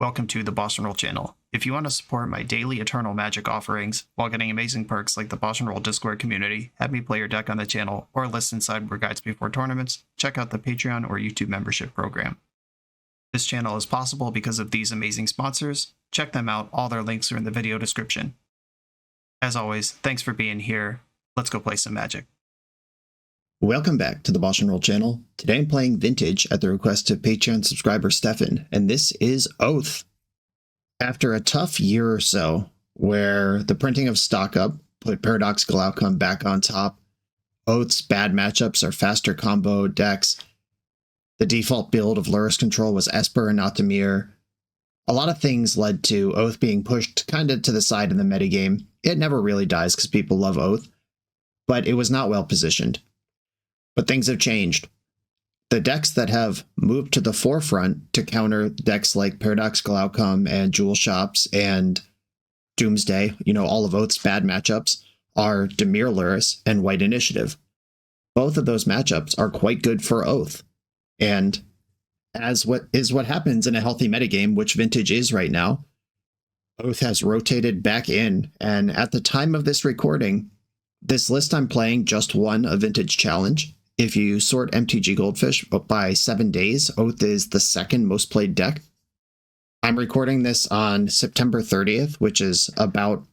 welcome to the BoshNRoll channel. If you want to support my daily Eternal Magic offerings while getting amazing perks like the BoshNRoll Discord community, have me play your deck on the channel, or listen sideboard guides before tournaments, check out the Patreon or YouTube membership program. This channel is possible because of these amazing sponsors. Check them out, all their links are in the video description. As always, thanks for being here. Let's go play some Magic. Welcome back to the BoshNRoll channel. Today I'm playing Vintage at the request of Patreon subscriber Stefan, and this is Oath. After a tough year or so, where the printing of stock up put Paradoxical Outcome back on top, Oath's bad matchups are faster combo decks, the default build of Lurrus Control was Esper and not Dimir. A lot of things led to Oath being pushed kind of to the side in the metagame. It never really dies because people love Oath, but it was not well positioned. But things have changed. The decks that have moved to the forefront to counter decks like Paradoxical Outcome and Jewel Shops and Doomsday, all of Oath's bad matchups, are Dimir Lurrus and White Initiative. Both of those matchups are quite good for Oath. And as what happens in a healthy metagame, which Vintage is right now, Oath has rotated back in, and at the time of this recording, this list I'm playing just won a Vintage challenge. If you sort MTG Goldfish by 7 days, Oath is the second most played deck. I'm recording this on September 30th, which is about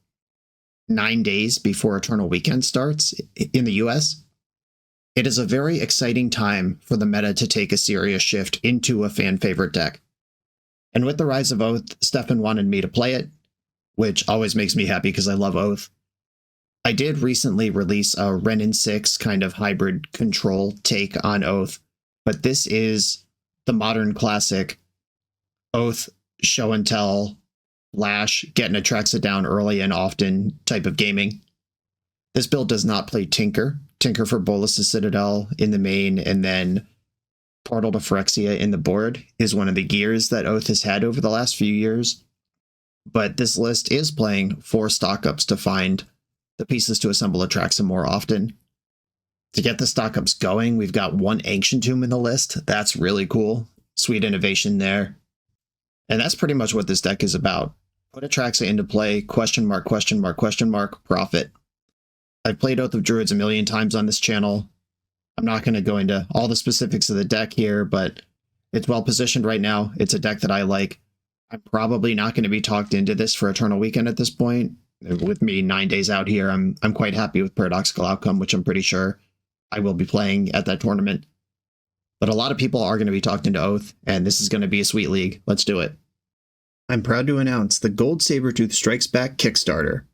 9 days before Eternal Weekend starts in the US. It is a very exciting time for the meta to take a serious shift into a fan favorite deck. And with the rise of Oath, Stefan wanted me to play it, which always makes me happy because I love Oath. I did recently release a Wrenn and 6 kind of hybrid control take on Oath, but this is the modern classic Oath show and tell, flash, get an Atraxa down early and often type of gaming. This build does not play Tinker. Tinker for Bolas' Citadel in the main, and then Portal to Phyrexia in the board is one of the gears that Oath has had over the last few years. But this list is playing 4 stock-ups to find the pieces to assemble Atraxa more often. To get the stock-ups going, we've got 1 Ancient Tomb in the list. That's really cool. Sweet innovation there. And that's pretty much what this deck is about. Put Atraxa into play, question mark, profit. I've played Oath of Druids a million times on this channel. I'm not going to go into all the specifics of the deck here, but it's well positioned right now. It's a deck that I like. I'm probably not going to be talked into this for Eternal Weekend at this point. With me 9 days out here, I'm quite happy with Paradoxical Outcome, which I'm pretty sure I will be playing at that tournament. But a lot of people are going to be talked into Oath, and this is going to be a sweet league. Let's do it. I'm proud to announce the Gold Sabertooth Strikes Back Kickstarter.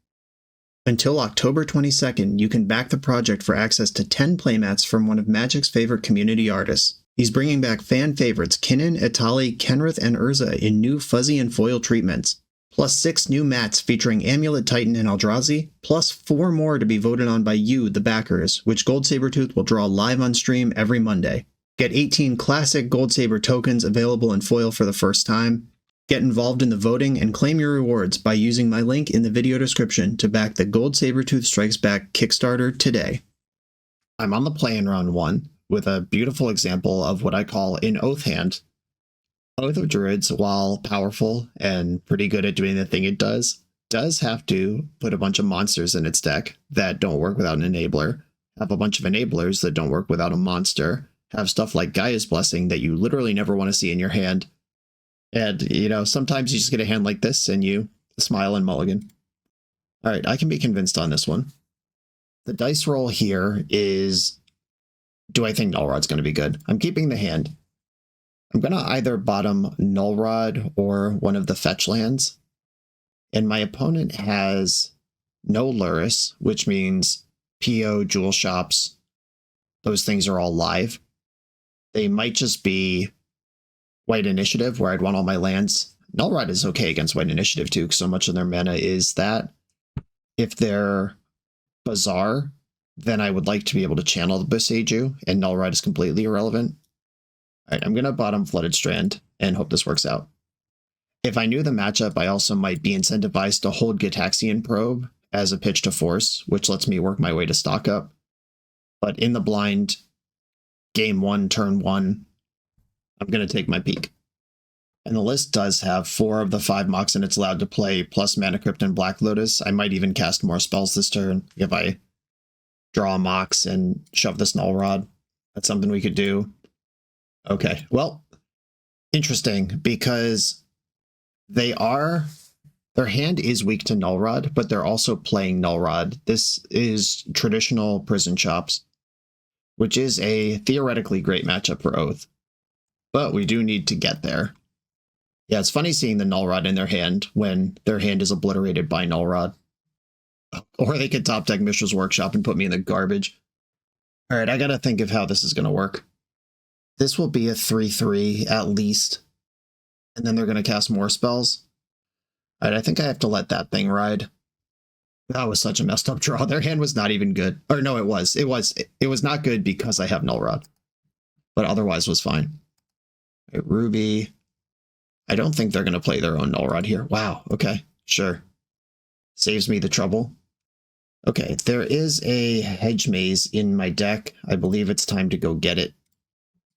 Until October 22nd, you can back the project for access to 10 playmats from one of Magic's favorite community artists. He's bringing back fan favorites Kinnan, Etali, Kenrith, and Urza in new fuzzy and foil treatments, plus 6 new mats featuring Amulet Titan and Eldrazi, plus 4 more to be voted on by you, the backers, which Gold Sabertooth will draw live on stream every Monday. Get 18 classic Gold Saber tokens available in foil for the first time. Get involved in the voting and claim your rewards by using my link in the video description to back the Gold Sabertooth Strikes Back Kickstarter today. I'm on the play in round 1 with a beautiful example of what I call an Oath hand. Oath of Druids, while powerful and pretty good at doing the thing it does have to put a bunch of monsters in its deck that don't work without an enabler, have a bunch of enablers that don't work without a monster, have stuff like Gaia's Blessing that you literally never want to see in your hand. And, sometimes you just get a hand like this and you smile and mulligan. All right, I can be convinced on this one. The dice roll here is, do I think Null Rod's going to be good? I'm keeping the hand. I'm going to either bottom Null Rod or one of the fetch lands. And my opponent has no Lurrus, which means PO, Jewel Shops, those things are all live. They might just be White Initiative, where I'd want all my lands. Null Rod is okay against White Initiative too, because so much of their mana is that. If they're Bazaar, then I would like to be able to channel the Boseiju, and Null Rod is completely irrelevant. Alright, I'm going to bottom Flooded Strand, and hope this works out. If I knew the matchup, I also might be incentivized to hold Gitaxian Probe as a pitch to force, which lets me work my way to stock up. But in the blind, game 1, turn 1, I'm going to take my peek. And the list does have 4 of the 5 Mox, and it's allowed to play plus Mana Crypt and Black Lotus. I might even cast more spells this turn if I draw a Mox and shove this Null Rod. That's something we could do. Okay, well, interesting, because their hand is weak to Null Rod, but they're also playing Null Rod. This is traditional Prison Chops, which is a theoretically great matchup for Oath. But we do need to get there. Yeah, it's funny seeing the Null Rod in their hand when their hand is obliterated by Null Rod. Or they could top deck Mishra's Workshop and put me in the garbage. Alright, I gotta think of how this is gonna work. This will be a 3/3 at least. And then they're gonna cast more spells. Alright, I think I have to let that thing ride. That was such a messed up draw. Their hand was not even good. Or no, it was. It was not good because I have Null Rod. But otherwise was fine. Right, Ruby. I don't think they're going to play their own Null Rod here. Wow, okay, sure. Saves me the trouble. Okay, there is a Hedge Maze in my deck. I believe it's time to go get it.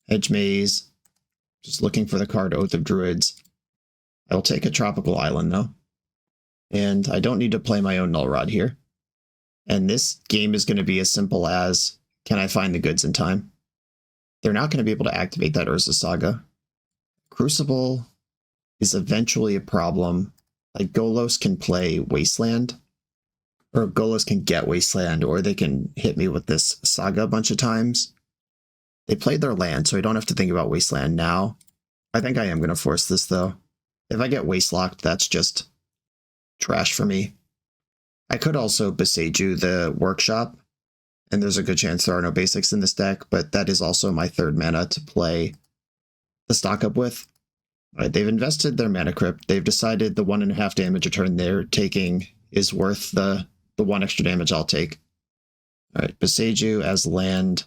Hedge Maze. Just looking for the card Oath of Druids. I'll take a Tropical Island, though. And I don't need to play my own Null Rod here. And this game is going to be as simple as, can I find the goods in time? They're not going to be able to activate that Urza Saga. Crucible is eventually a problem. Like, Golos can play Wasteland, or Golos can get Wasteland, or they can hit me with this Saga a bunch of times. They played their land, so I don't have to think about Wasteland now. I think I am going to force this, though. If I get Wastelocked, that's just trash for me. I could also Beseiju the Workshop, and there's a good chance there are no basics in this deck, but that is also my 3rd mana to play the stock up with. Alright, they've invested their Mana Crypt. They've decided the 1.5 damage a turn they're taking is worth the 1 extra damage I'll take. Alright, Beseiju as land.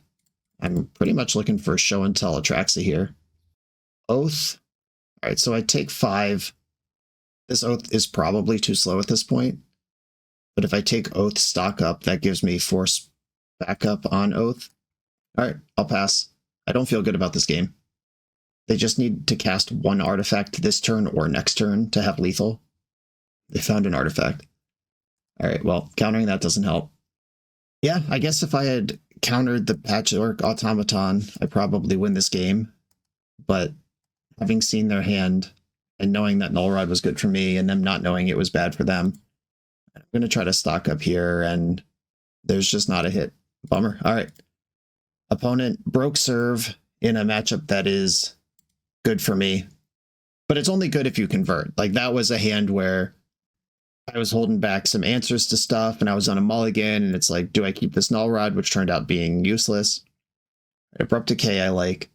I'm pretty much looking for Show and Tell Atraxa here. Oath. Alright, so I take 5. This Oath is probably too slow at this point. But if I take Oath stock up, that gives me force backup on Oath. Alright, I'll pass. I don't feel good about this game. They just need to cast 1 artifact this turn or next turn to have lethal. They found an artifact. Alright, well, countering that doesn't help. Yeah, I guess if I had countered the Patchwork Automaton, I probably win this game. But having seen their hand and knowing that Null Rod was good for me and them not knowing it was bad for them, I'm going to try to stock up here, and there's just not a hit. Bummer. Alright. Opponent broke serve in a matchup that is good for me, but it's only good if you convert. Like, that was a hand where I was holding back some answers to stuff and I was on a mulligan, and it's like, do I keep this Null Rod, which turned out being useless? Abrupt Decay I like.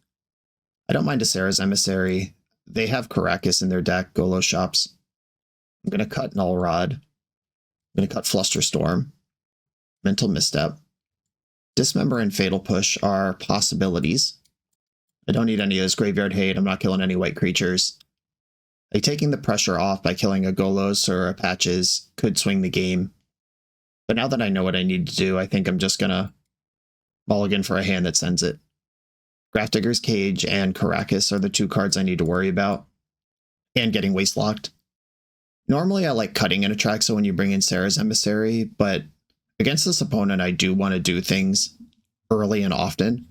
I don't mind a Sarah's Emissary. They have Caracas in their deck, Golos Shops. I'm going to cut Null Rod. I'm going to cut Flusterstorm. Mental Misstep. Dismember and Fatal Push are possibilities. I don't need any of this Graveyard Hate. I'm not killing any white creatures. Like, taking the pressure off by killing a Golos or a Patches could swing the game. But now that I know what I need to do, I think I'm just gonna mulligan for a hand that sends it. Grafdigger's Cage and Caracas are the 2 cards I need to worry about. And getting Wastelocked. Normally I like cutting an Atraxa when you bring in Sarah's Emissary, but against this opponent I do want to do things early and often.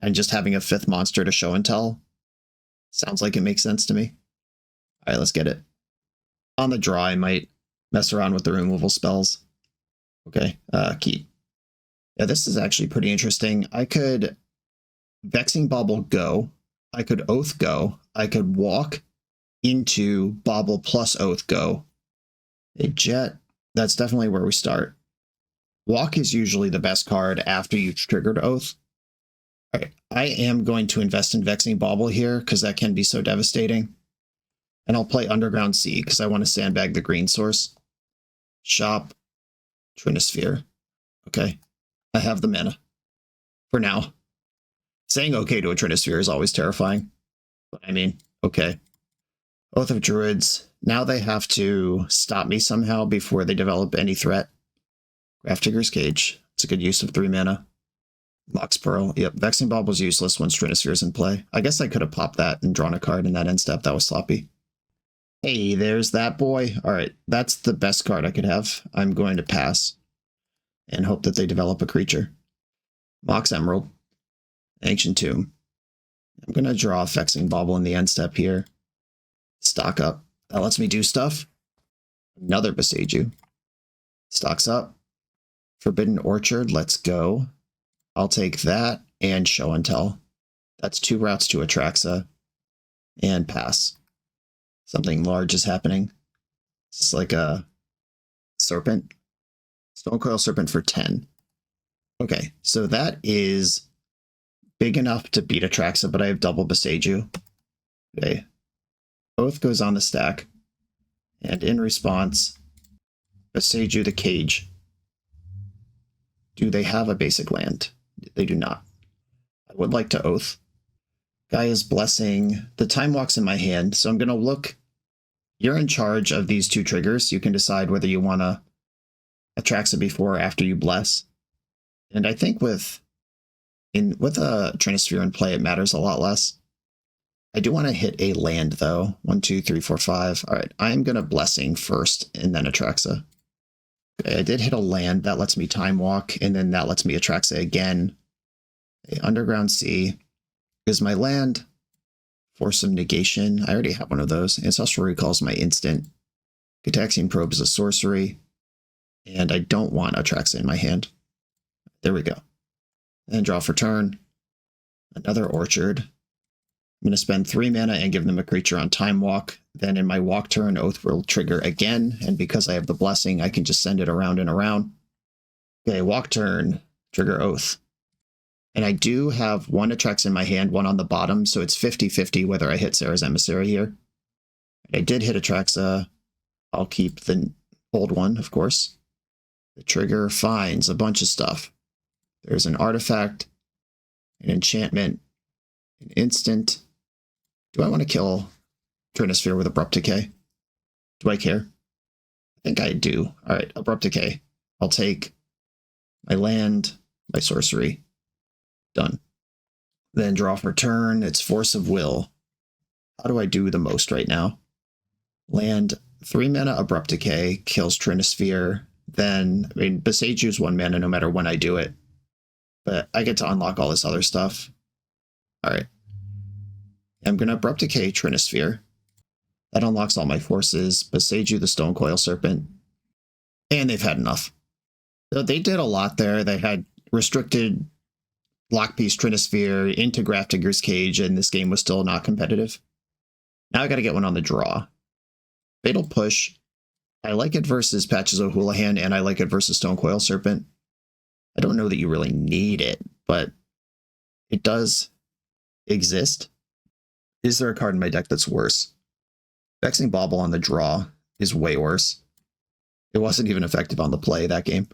And just having a 5th monster to show and tell sounds like it makes sense to me. Alright, let's get it. On the draw, I might mess around with the removal spells. Okay, keep. Yeah, this is actually pretty interesting. I could Vexing Bauble go. I could Oath go. I could walk into Bauble plus Oath go. A Jet. That's definitely where we start. Walk is usually the best card after you've triggered Oath. Alright, I am going to invest in Vexing Bauble here, because that can be so devastating. And I'll play Underground Sea, because I want to sandbag the green source. Shop. Trinisphere. Okay. I have the mana. For now. Saying okay to a Trinisphere is always terrifying. But I mean, okay. Oath of Druids. Now they have to stop me somehow before they develop any threat. Grafdigger's Cage. It's a good use of 3 mana. Mox Pearl. Yep, Vexing Bauble was useless when Stratosphere's in play. I guess I could have popped that and drawn a card in that end step. That was sloppy. Hey, there's that boy. All right, that's the best card I could have. I'm going to pass and hope that they develop a creature. Mox Emerald, Ancient Tomb. I'm going to draw a Vexing Bauble in the end step here. Stock up. That lets me do stuff. Another Boseiju. Stocks up. Forbidden Orchard, let's go. I'll take that and Show and Tell. That's 2 routes to Atraxa. And pass. Something large is happening. It's like a serpent. Stonecoil Serpent for 10. Okay, so that is big enough to beat Atraxa, but I have double Boseiju. Okay. Both goes on the stack. And in response, Boseiju the Cage. Do they have a basic land? They do not. I would like to Oath. Gaia's Blessing. The Time Walk's in my hand, so I'm going to look. You're in charge of these 2 triggers. You can decide whether you want to Atraxa before or after you bless. And I think with a Trinisphere in play, it matters a lot less. I do want to hit a land, though. 1, 2, 3, 4, 5. All right, I'm going to Blessing first and then Atraxa. Okay, I did hit a land. That lets me Time Walk, and then that lets me Atraxa again. Okay, Underground Sea is my land. Force of Negation. I already have one of those. Ancestral Recall is my instant. Gitaxian Probe is a sorcery. And I don't want Atraxa in my hand. There we go. And draw for turn. Another Orchard. I'm going to spend 3 mana and give them a creature on Time Walk. Then in my walk turn, Oath will trigger again. And because I have the Blessing, I can just send it around and around. Okay, walk turn, trigger Oath. And I do have 1 Atraxa in my hand, 1 on the bottom, so it's 50-50 whether I hit Sarah's Emissary here. I did hit Atraxa. I'll keep the old one, of course. The trigger finds a bunch of stuff. There's an artifact, an enchantment, an instant. Do I want to kill Trinisphere with Abrupt Decay? Do I care? I think I do. All right, Abrupt Decay. I'll take my land, my sorcery. Done. Then draw for turn. It's Force of Will. How do I do the most right now? Land 3 mana Abrupt Decay, kills Trinisphere. Then, Boseiju's 1 mana no matter when I do it. But I get to unlock all this other stuff. Alright. I'm going to Abrupt Decay Trinisphere. That unlocks all my forces. Boseiju the Stonecoil Serpent. And they've had enough. So they did a lot there. They had restricted Lockpiece Trinisphere into Grafdigger's Cage, and this game was still not competitive. Now I got to get one on the draw. Fatal Push. I like it versus Patches O'Houlihan, and I like it versus Stonecoil Serpent. I don't know that you really need it, but it does exist. Is there a card in my deck that's worse? Vexing Bauble on the draw is way worse. It wasn't even effective on the play that game.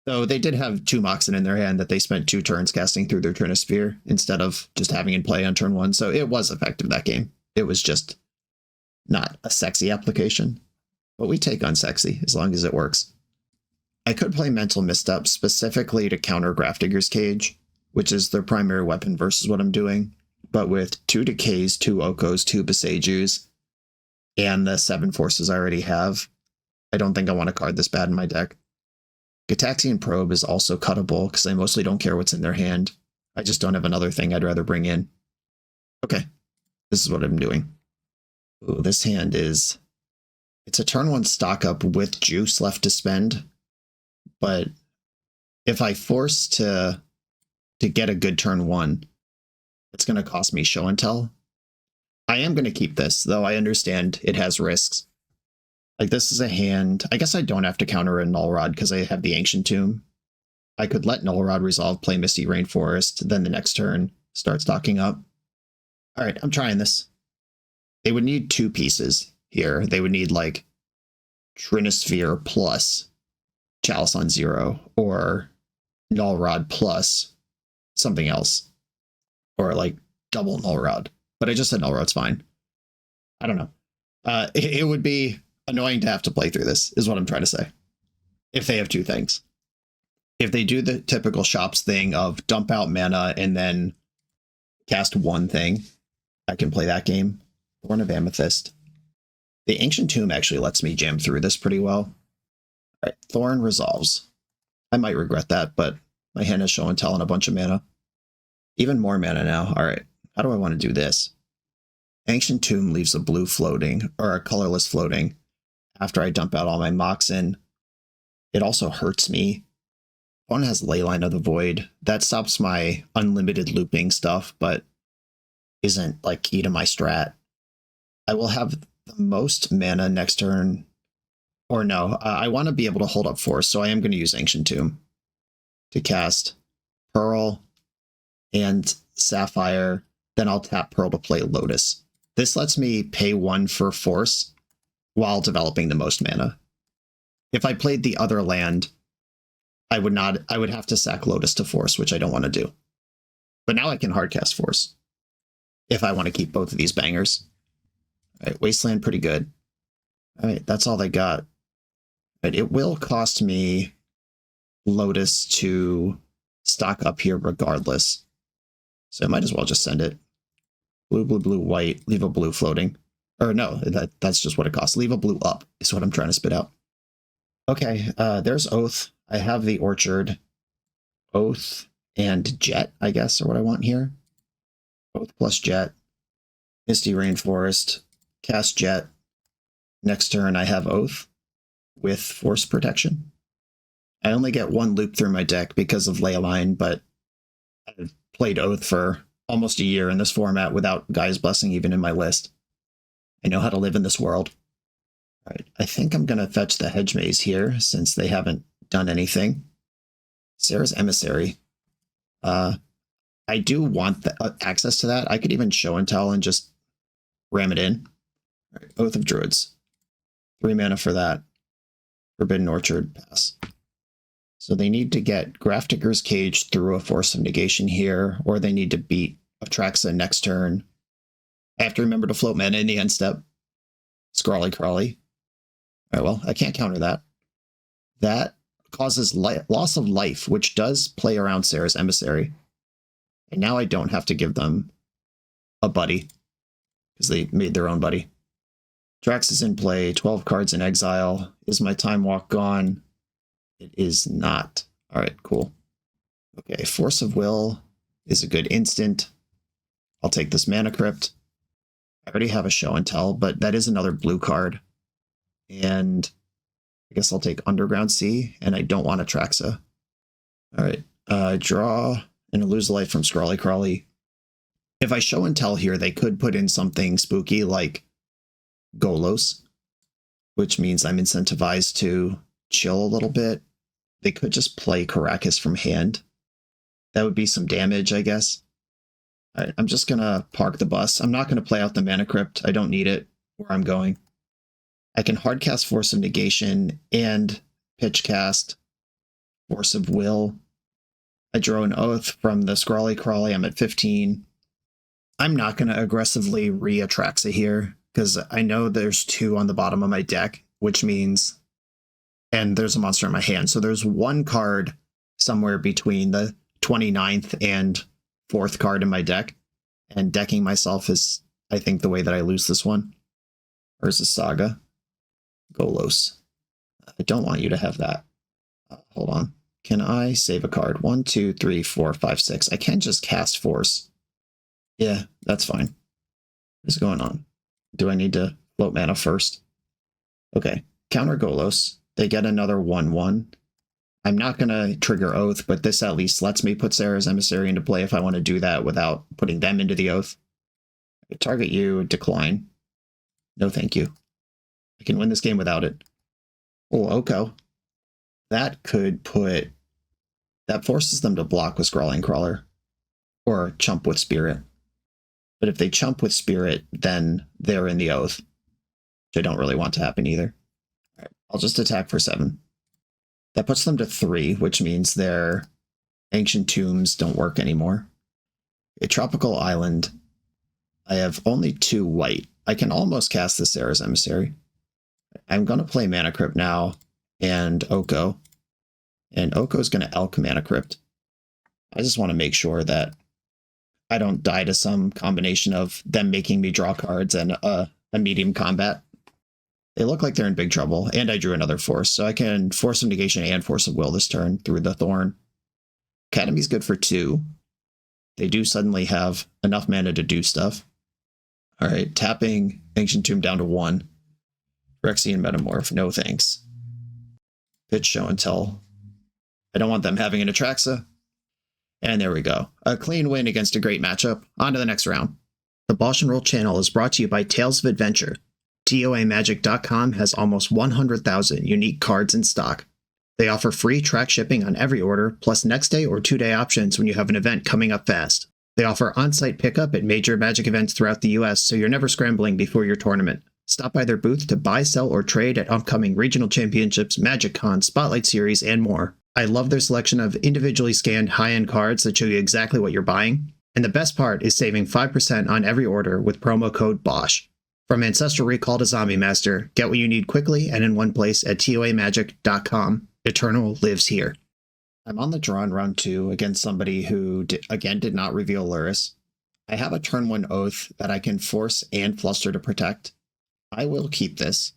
So they did have 2 Moxen in their hand that they spent 2 turns casting through their Trinisphere instead of just having in play on turn 1. So it was effective that game. It was just not a sexy application. But we take unsexy as long as it works. I could play Mental Misstep specifically to counter Grafdigger's Cage, which is their primary weapon versus what I'm doing. But with 2 Decays, 2 Okos, 2 Boseijus, and the 7 forces I already have, I don't think I want a card this bad in my deck. Gitaxian Probe is also cuttable because I mostly don't care what's in their hand. I just don't have another thing I'd rather bring in. Okay, this is what I'm doing. Ooh, this hand is... It's a turn 1 stock up with juice left to spend, but if I force to get a good turn 1, it's going to cost me Show and Tell. I am going to keep this, though I understand it has risks. Like, this is a hand... I guess I don't have to counter a Null Rod because I have the Ancient Tomb. I could let Null Rod resolve, play Misty Rainforest, then the next turn start stocking up. Alright, I'm trying this. They would need 2 pieces here. They would need, like, Trinisphere plus Chalice on 0, or Null Rod plus something else. Or, like, double Null Rod. But I just said Null Rod's fine. I don't know. It would be annoying to have to play through this, is what I'm trying to say. If they have 2 things. If they do the typical Shops thing of dump out mana and then cast 1 thing, I can play that game. Born of Amethyst. The Ancient Tomb actually lets me jam through this pretty well. All right, Thorn resolves. I might regret that, but my hand is show and tell and a bunch of mana. Even more mana now. All right, how do I want to do this? Ancient Tomb leaves a blue floating, or a colorless floating, after I dump out all my Moxen. It also hurts me. One has Leyline of the Void. That stops my unlimited looping stuff, but isn't like key to my strat. I will have the most mana next turn. Or no, I want to be able to hold up Force, so I am going to use Ancient Tomb to cast Pearl and Sapphire. Then I'll tap Pearl to play Lotus. This lets me pay 1 for Force while developing the most mana. If I played the other land, I would have to sack Lotus to Force, which I don't want to do. But now I can hardcast Force if I want to keep both of these bangers. All right, Wasteland, pretty good. All right, that's all they got. But it will cost me Lotus to stock up here regardless. So I might as well just send it. Blue, blue, blue, white. Leave a blue floating. Or no, that's just what it costs. Leave a blue up is what I'm trying to spit out. Okay, there's Oath. I have the Orchard. Oath and Jet, I guess, are what I want here. Oath plus Jet. Misty Rainforest. Cast Jet. Next turn I have Oath with Force Protection. I only get 1 loop through my deck because of Leyline, but I've played Oath for almost a year in this format without Gaia's Blessing even in my list. I know how to live in this world. All right, I think I'm going to fetch the Hedge Maze here since they haven't done anything. Sarah's Emissary. I do want access to that. I could even show and tell and just ram it in. All right, Oath of Druids. 3 mana for that. Forbidden Orchard, pass. So they need to get Grafdigger's Cage through a Force of Negation here, or they need to beat Atraxa next turn. I have to remember to float mana in the end step. Scrawly Crawly. All right, well, I can't counter that. That causes loss of life, which does play around Sarah's Emissary. And now I don't have to give them a buddy, because they made their own buddy. Drax is in play, 12 cards in exile. Is my Time Walk gone? It is not. All right, cool. Okay, Force of Will is a good instant. I'll take this Mana Crypt. I already have a Show and Tell, but that is another blue card. And I guess I'll take Underground Sea, and I don't want Atraxa. All right, draw and lose life from Scrawly Crawly. If I Show and Tell here, they could put in something spooky like Golos, which means I'm incentivized to chill a little bit. They could just play Karakas from hand. That would be some damage, I guess. All right, I'm just going to park the bus. I'm not going to play out the Mana Crypt. I don't need it where I'm going. I can hardcast Force of Negation and pitch cast Force of Will. I draw an Oath from the Scrawly Crawly. I'm at 15. I'm not going to aggressively re-Atraxa here, because I know there's 2 on the bottom of my deck, which means... And there's a monster in my hand. So there's 1 card somewhere between the 29th and 4th card in my deck. And decking myself is, I think, the way that I lose this one. Or is this Saga? Golos. I don't want you to have that. Hold on. Can I save a card? 1, 2, 3, 4, 5, 6. I can just cast Force. Yeah, that's fine. What's going on? Do I need to float mana first? Okay. Counter Golos. They get another 1/1. I'm not going to trigger Oath, but this at least lets me put Sarah's Emissary into play if I want to do that without putting them into the Oath. I target you, decline. No thank you. I can win this game without it. Oh, Oko. That could put... That forces them to block with Scrawling Crawler. Or chump with Spirit. But if they chump with Spirit, then they're in the Oath. Which I don't really want to happen either. All right, I'll just attack for 7. That puts them to 3, which means their Ancient Tombs don't work anymore. A Tropical Island. I have only 2 white. I can almost cast the Sarah's Emissary. I'm going to play Mana Crypt now, and Oko. And Oko's going to Elk Mana Crypt. I just want to make sure that I don't die to some combination of them making me draw cards and a medium combat. They look like they're in big trouble, and I drew another force, so I can Force of Negation and Force of Will this turn through the Thorn. Academy's good for 2. They do suddenly have enough mana to do stuff. All right, tapping Ancient Tomb down to 1. Phyrexian Metamorph, no thanks. Pitch, Show, and Tell. I don't want them having an Atraxa. And there we go. A clean win against a great matchup. On to the next round. The BoshNRoll channel is brought to you by Tales of Adventure. TOAMagic.com has almost 100,000 unique cards in stock. They offer free track shipping on every order, plus next day or 2-day options when you have an event coming up fast. They offer on-site pickup at major Magic events throughout the US, so you're never scrambling before your tournament. Stop by their booth to buy, sell, or trade at upcoming regional championships, Magic Con, Spotlight Series, and more. I love their selection of individually scanned high-end cards that show you exactly what you're buying. And the best part is saving 5% on every order with promo code BOSH. From Ancestral Recall to Zombie Master, get what you need quickly and in one place at TOAMagic.com. Eternal lives here. I'm on the draw in round 2 against somebody who, again, did not reveal Luris. I have a turn 1 Oath that I can force and fluster to protect. I will keep this.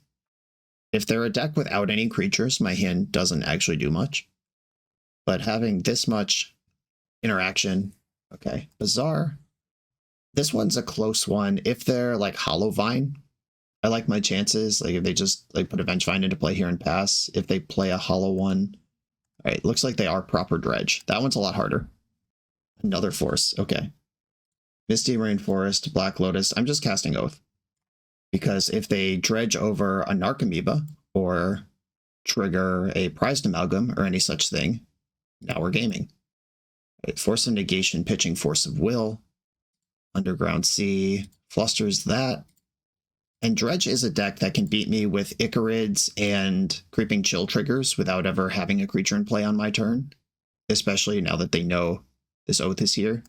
If they're a deck without any creatures, my hand doesn't actually do much. But having this much interaction, okay, Bizarre. This one's a close one. If they're like Hollow Vine, I like my chances. Like if they just like put a Vengevine into play here and pass. If they play a Hollow one, all right, looks like they are proper Dredge. That one's a lot harder. Another Force, okay. Misty Rainforest, Black Lotus. I'm just casting Oath. Because if they dredge over a Narcomoeba or trigger a Prized Amalgam or any such thing, now we're gaming. Right, Force of Negation, pitching Force of Will. Underground Sea, flusters that. And Dredge is a deck that can beat me with Icarids and Creeping Chill triggers without ever having a creature in play on my turn. Especially now that they know this Oath is here.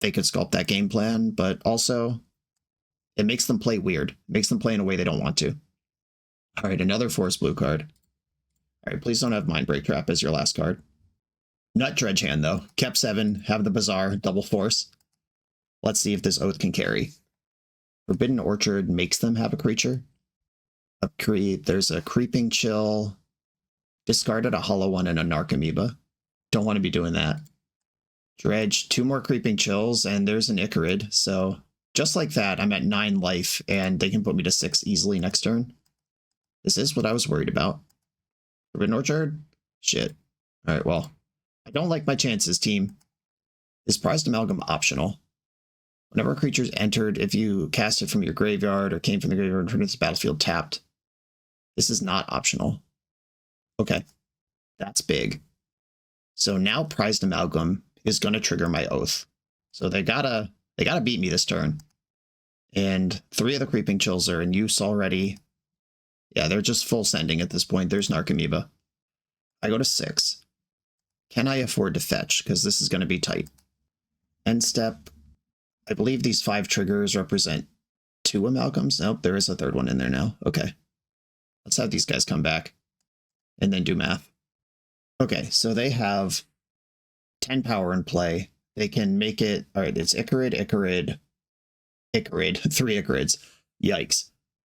They could sculpt that game plan, but also it makes them play weird. It makes them play in a way they don't want to. Alright, another Force blue card. Alright, please don't have Mindbreak Trap as your last card. Nut Dredge hand, though. Kept 7, have the Bizarre, double Force. Let's see if this Oath can carry. Forbidden Orchard makes them have a creature. There's a Creeping Chill. Discarded a Hollow one and a Narcomoeba. Don't want to be doing that. Dredge, 2 more Creeping Chills, and there's an Icarid. So just like that, I'm at 9 life, and they can put me to 6 easily next turn. This is what I was worried about. Forbidden Orchard? Shit. Alright, well, I don't like my chances, team. Is Prized Amalgam optional? Whenever a creature's entered, if you cast it from your graveyard or came from the graveyard and turned it to the battlefield tapped, this is not optional. Okay, that's big. So now Prized Amalgam is going to trigger my Oath. So they gotta beat me this turn. And 3 of the Creeping Chills are in use already. Yeah, they're just full sending at this point. There's Narcomoeba. I go to 6. Can I afford to fetch? Because this is going to be tight. End step. I believe these 5 triggers represent 2 amalgams. Nope, there is a 3rd one in there now. Okay. Let's have these guys come back and then do math. Okay, so they have 10 power in play. They can make it... Alright, it's Icarid, 3 Icarids. Yikes.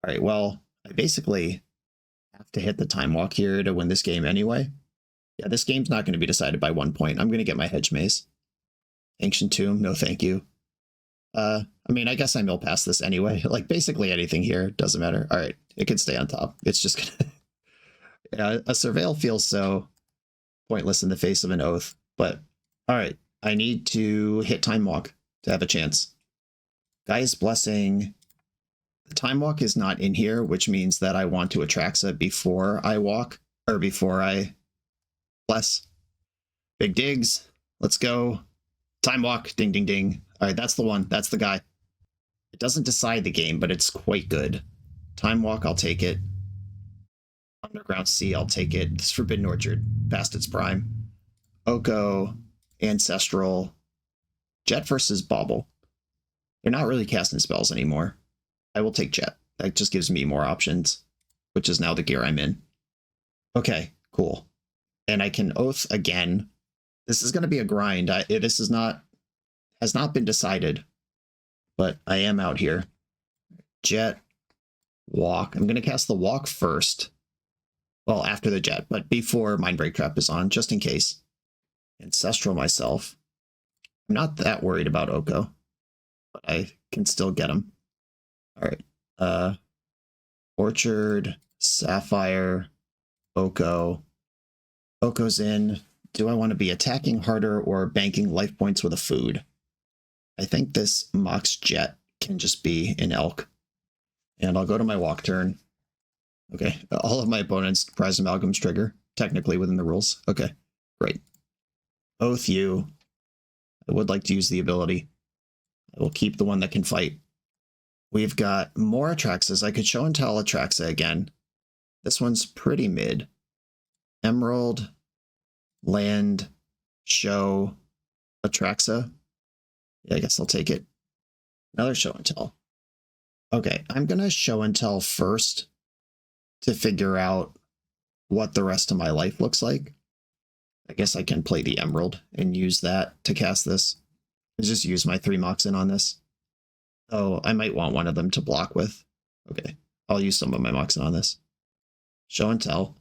Alright, well, I basically have to hit the Time Walk here to win this game anyway. Yeah, this game's not going to be decided by 1 point. I'm going to get my Hedge Maze. Ancient Tomb, no thank you. I mean, I guess I mill past this anyway. Like, basically anything here doesn't matter. All right, it can stay on top. It's just gonna... yeah, a Surveil feels so pointless in the face of an Oath. But, all right, I need to hit Time Walk to have a chance. Gaia's Blessing. The Time Walk is not in here, which means that I want to Atraxa before I walk, or before I bless. Big digs. Let's go. Time Walk. Ding, ding, ding. All right, that's the one. That's the guy. It doesn't decide the game, but it's quite good. Time Walk, I'll take it. Underground Sea, I'll take it. This Forbidden Orchard, past its prime. Oko, Ancestral. Jet versus Bauble. They're not really casting spells anymore. I will take Jet. That just gives me more options, which is now the gear I'm in. Okay, cool. And I can Oath again. This is going to be a grind. This is not... has not been decided, but I am out here. Jet, walk. I'm going to cast the walk first. Well, after the jet, but before Mindbreak Trap is on, just in case. Ancestral myself. I'm not that worried about Oko, but I can still get him. All right. Orchard, Sapphire, Oko. Oko's in. Do I want to be attacking harder or banking life points with a food? I think this Mox Jet can just be an elk. And I'll go to my walk turn. Okay, all of my opponents Prize Amalgam's trigger, technically within the rules. Okay, great. Oath you. I would like to use the ability. I will keep the one that can fight. We've got more Atraxas. I could show and tell Atraxa again. This one's pretty mid. Emerald, land, show, Atraxa. Yeah, I guess I'll take it. Another show and tell. Okay, I'm going to show and tell first to figure out what the rest of my life looks like. I guess I can play the Emerald and use that to cast this. Let's just use my 3 Moxen on this. Oh, I might want one of them to block with. Okay, I'll use some of my Moxen on this. Show and tell.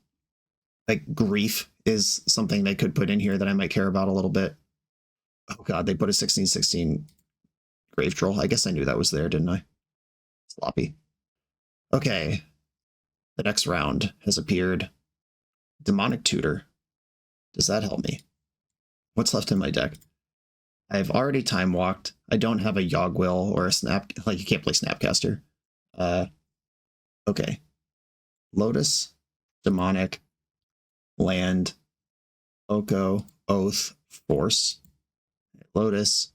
Like, Grief is something they could put in here that I might care about a little bit. Oh god, they put a 16/16 Grave Troll. I guess I knew that was there, didn't I? Sloppy. Okay. The next round has appeared. Demonic Tutor. Does that help me? What's left in my deck? I've already time walked. I don't have a Yogg-Will or a Snap. Like, you can't play Snapcaster. Okay. Lotus, Demonic, Land, Oko, Oath, Force. Lotus.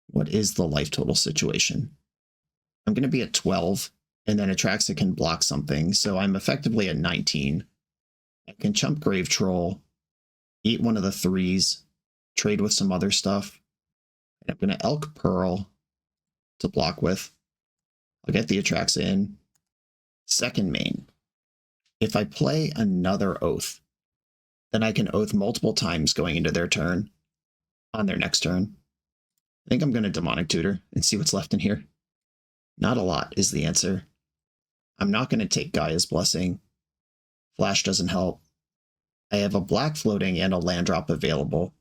What is the life total situation? I'm going to be at 12, and then Atraxa can block something, so I'm effectively at 19. I can chump Grave Troll, eat one of the 3s, trade with some other stuff. And I'm going to Elk Pearl to block with. I'll get the Atraxa in. Second main. If I play another Oath, then I can Oath multiple times going into their turn on their next turn. I think I'm going to Demonic Tutor and see what's left in here. Not a lot is the answer. I'm not going to take Gaia's Blessing. Flash doesn't help. I have a black floating and a land drop available.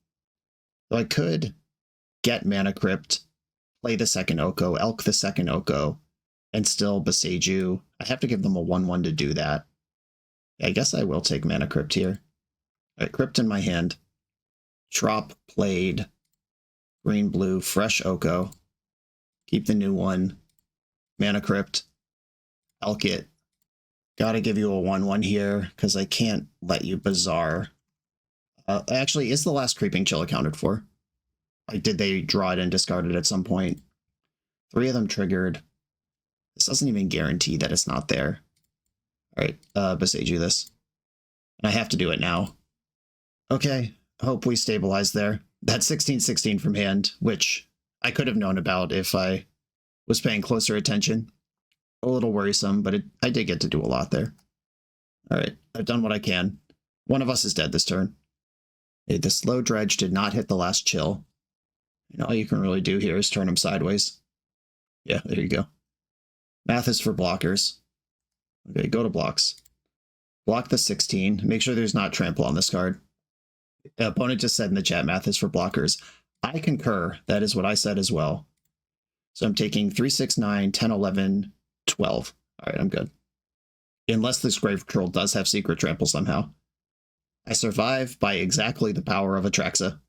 So I could get Mana Crypt, play the second Oko, Elk the second Oko, and still Boseiju. I have to give them a 1/1 to do that. I guess I will take Mana Crypt here. All right, Crypt in my hand. Trop played. Green, blue, fresh Oko. Keep the new one. Mana Crypt. Elk it. Gotta give you a 1/1 here, because I can't let you Bazaar. Actually, is the last Creeping Chill accounted for? Like, did they draw it and discard it at some point? 3 of them triggered. This doesn't even guarantee that it's not there. Alright, Boseiju this. And I have to do it now. Okay, hope we stabilize there. That 16/16 from hand, which I could have known about if I was paying closer attention. A little worrisome, but I did get to do a lot there. Alright, I've done what I can. One of us is dead this turn. Okay, the Slow Dredge did not hit the last chill. And all you can really do here is turn them sideways. Yeah, there you go. Math is for blockers. Okay, go to blocks. Block the 16. Make sure there's not trample on this card. The opponent just said in the chat, math is for blockers. I concur. That is what I said as well. So I'm taking 3, 6, 9, 10, 11, 12. All right, I'm good. Unless this Grave Troll does have secret trample somehow. I survive by exactly the power of Atraxa.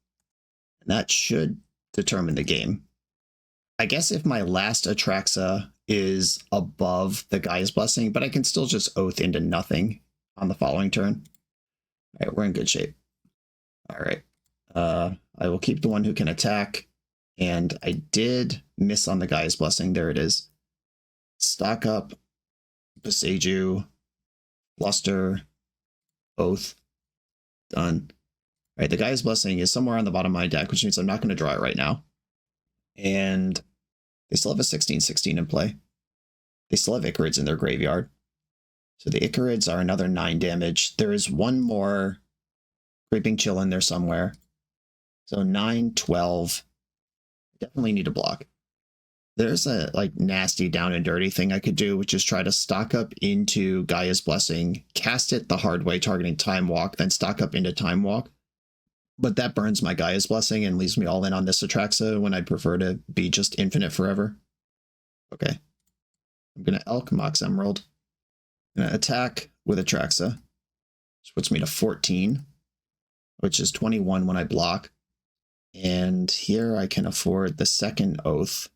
And that should determine the game. I guess if my last Atraxa is above the Gaia's Blessing, but I can still just Oath into nothing on the following turn. All right, we're in good shape. All right. I will keep the one who can attack. And I did miss on the Gaia's Blessing. There it is. Stock up. Boseiju. Luster. Oath. Done. All right, the Gaia's Blessing is somewhere on the bottom of my deck, which means I'm not going to draw it right now. And they still have a 16/16 in play. They still have Icarids in their graveyard. So the Icarids are another 9 damage. There is one more Creeping Chill in there somewhere. So 9, 12. Definitely need to block. There's a like nasty down and dirty thing I could do, which is try to stock up into Gaia's Blessing, cast it the hard way, targeting Time Walk, then stock up into Time Walk. But that burns my Gaia's Blessing and leaves me all in on this Atraxa when I'd prefer to be just infinite forever. Okay. I'm going to Elk Mox Emerald. I'm going to attack with Atraxa, which puts me to 14, which is 21 when I block. And here I can afford the second Oath.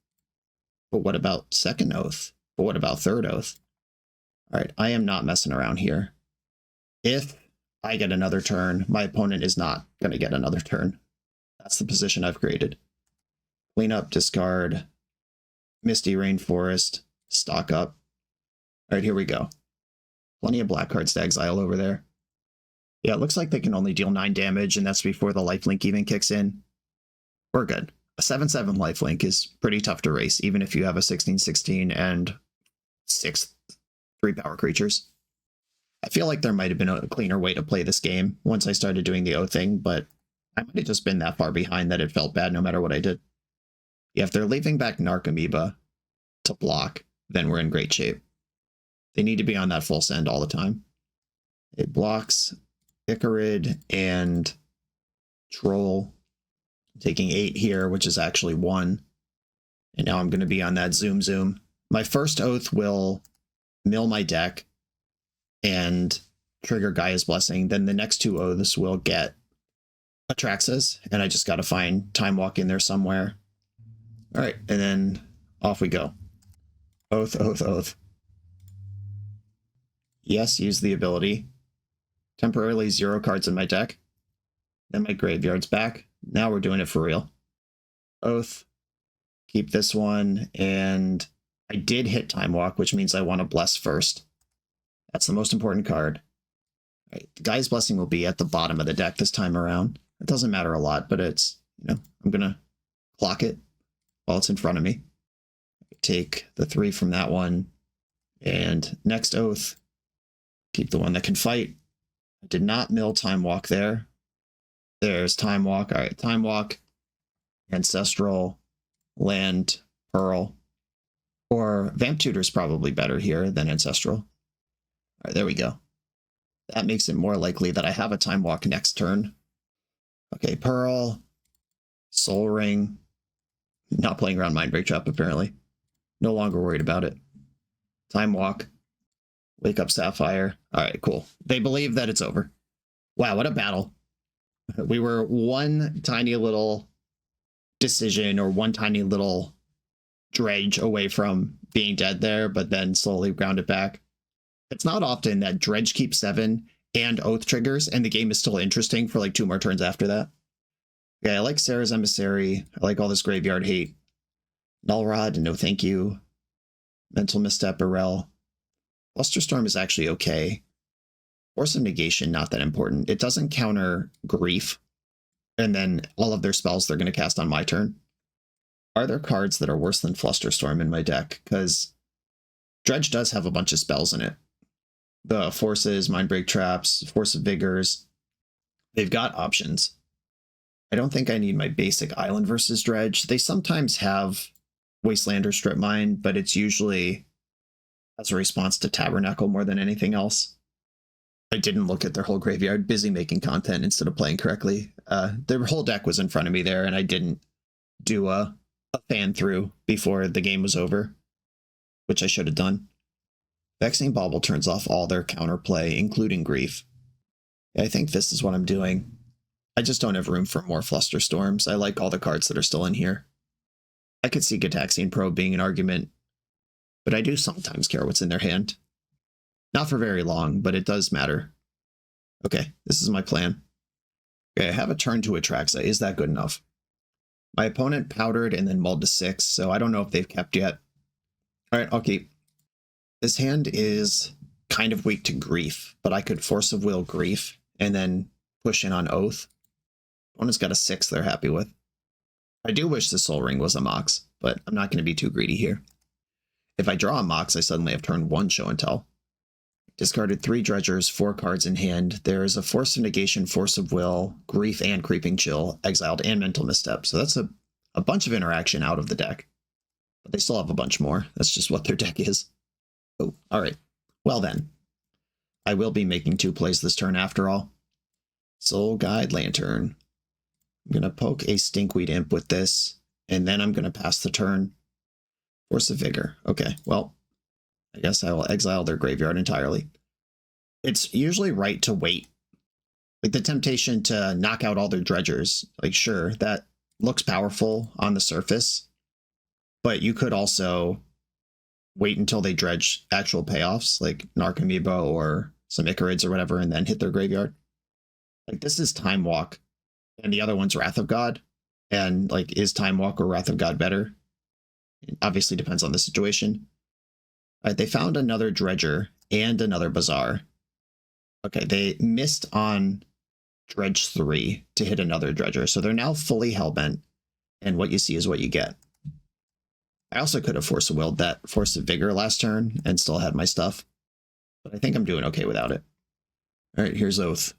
But what about second Oath? But what about third Oath? All right, I am not messing around here. If I get another turn, my opponent is not going to get another turn. That's the position I've created. Clean up, discard, Misty Rainforest, stock up. All right, here we go. Plenty of black cards to exile over there. Yeah, it looks like they can only deal 9 damage, and that's before the lifelink even kicks in. We're good. A 7/7 lifelink is pretty tough to race, even if you have a 16/16 and 6 3-power creatures. I feel like there might have been a cleaner way to play this game once I started doing the O thing, but I might have just been that far behind that it felt bad no matter what I did. Yeah, if they're leaving back Narcomoeba to block, then we're in great shape. They need to be on that full send all the time. It blocks Icarid and Troll, taking 8 here, which is actually 1. And now I'm going to be on that Zoom Zoom. My first Oath will mill my deck and trigger Gaia's Blessing. Then the next 2 Oaths will get Atraxas, and I just got to find Time Walk in there somewhere. All right, and then off we go. Oath, Oath, Oath. Yes, use the ability. Temporarily 0 cards in my deck. Then my graveyard's back. Now we're doing it for real. Oath. Keep this one. And I did hit Time Walk, which means I want to bless first. That's the most important card. All right, the Gaia's Blessing will be at the bottom of the deck this time around. It doesn't matter a lot, but it's, I'm going to clock it while it's in front of me. Take the 3 from that one. And next Oath. Keep the one that can fight. I did not mill Time Walk there. There's Time Walk. All right, Time Walk, Ancestral, Land, Pearl. Or Vamp Tutor is probably better here than Ancestral. All right, there we go. That makes it more likely that I have a Time Walk next turn. Okay, Pearl, Soul Ring. Not playing around Mindbreak Trap, apparently. No longer worried about it. Time Walk. Wake Up Sapphire. All right, cool. They believe that it's over. Wow, what a battle. We were one tiny little decision or one tiny little dredge away from being dead there, but then slowly ground it back. It's not often that dredge keeps 7 and Oath triggers, and the game is still interesting for like 2 more turns after that. Yeah, I like Sarah's Emissary. I like all this graveyard hate. Nullrod, no thank you. Mental Misstep, Irel. Flusterstorm is actually okay. Force of Negation, not that important. It doesn't counter Grief. And then all of their spells they're going to cast on my turn. Are there cards that are worse than Flusterstorm in my deck? Because Dredge does have a bunch of spells in it. The Forces, Mindbreak Traps, Force of Vigors. They've got options. I don't think I need my basic Island versus Dredge. They sometimes have Wastelander Strip Mine, but it's usually as a response to Tabernacle more than anything else. I didn't look at their whole graveyard, busy making content instead of playing correctly. Their whole deck was in front of me there, and I didn't do a fan through before the game was over, which I should have done. Vexing Bauble turns off all their counterplay, including Grief. Yeah, I think this is what I'm doing. I just don't have room for more Flusterstorms. I like all the cards that are still in here. I could see Gitaxian Probe being an argument, but I do sometimes care what's in their hand. Not for very long, but it does matter. Okay, this is my plan. Okay, I have a turn to Atraxa. Is that good enough? My opponent powdered and then mulled to 6, so I don't know if they've kept yet. All right, I'll keep. This hand is kind of weak to Grief, but I could Force of Will Grief and then push in on Oath. Opponent's got a 6 they're happy with. I do wish the Soul Ring was a Mox, but I'm not going to be too greedy here. If I draw a Mox, I suddenly have turn 1 Show and Tell. Discarded 3 Dredgers, 4 cards in hand. There is a Force of Negation, Force of Will, Grief, and Creeping Chill, exiled, and Mental Misstep. So that's a bunch of interaction out of the deck. But they still have a bunch more. That's just what their deck is. Oh, all right. Well then, I will be making 2 plays this turn after all. Soul Guide Lantern. I'm going to poke a Stinkweed Imp with this, and then I'm going to pass the turn. Force of Vigor. Okay, well, I guess I will exile their graveyard entirely. It's usually right to wait. Like the temptation to knock out all their dredgers. Like, sure, that looks powerful on the surface, but you could also wait until they dredge actual payoffs, like Narcomoeba or some Icarids or whatever, and then hit their graveyard. Like, this is Time Walk, and the other one's Wrath of God. And, like, is Time Walk or Wrath of God better? It obviously depends on the situation. All right, they found another Dredger and another Bazaar. Okay, they missed on Dredge 3 to hit another Dredger, so they're now fully Hellbent, and what you see is what you get. I also could have Force of Willed that Force of Vigor last turn and still had my stuff, but I think I'm doing okay without it. All right, here's Oath.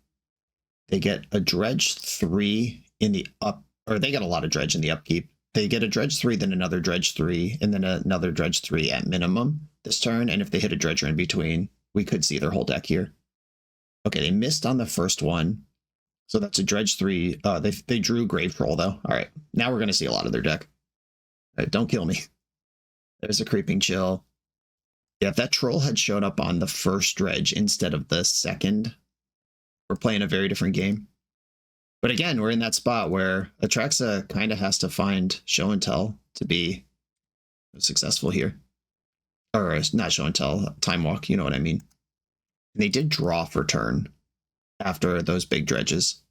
They get a Dredge 3 in the up, or they get a lot of Dredge in the upkeep. They get a Dredge 3, then another Dredge 3, and then another Dredge 3 at minimum this turn, and if they hit a Dredger in between, we could see their whole deck here. Okay, they missed on the first one, so that's a Dredge 3. They drew Grave Troll, though. All right, now we're going to see a lot of their deck. All right, don't kill me. There's a Creeping Chill. Yeah, if that Troll had showed up on the first Dredge instead of the second, we're playing a very different game. But again, we're in that spot where Atraxa kind of has to find Show and Tell to be successful here. Or not Show and Tell, Time Walk, you know what I mean. And they did draw for turn after those big dredges.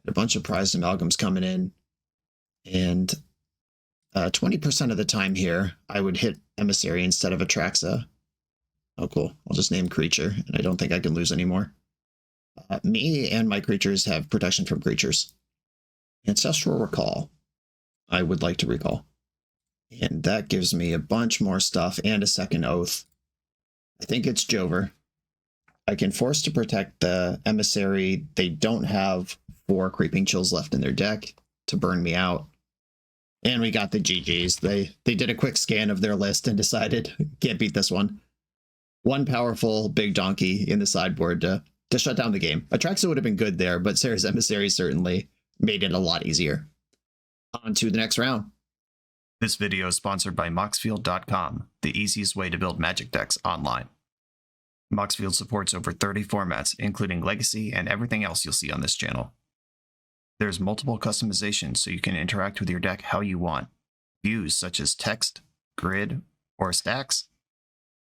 A bunch of prized amalgams coming in. And 20% of the time here, I would hit Emissary instead of Atraxa. Oh, cool. I'll just name Creature, and I don't think I can lose anymore. Me and my creatures have protection from creatures. Ancestral Recall, I would like to recall. And that gives me a bunch more stuff and a second Oath. I think it's Jover. I can force to protect the Emissary. They don't have 4 Creeping Chills left in their deck to burn me out. And we got the GGs. They did a quick scan of their list and decided, can't beat this one. One powerful big donkey in the sideboard to shut down the game. Atraxa would have been good there, but Sarah's Emissary certainly made it a lot easier. On to the next round. This video is sponsored by Moxfield.com, the easiest way to build Magic decks online. Moxfield supports over 30 formats, including Legacy and everything else you'll see on this channel. There's multiple customizations so you can interact with your deck how you want. Views such as text, grid, or stacks,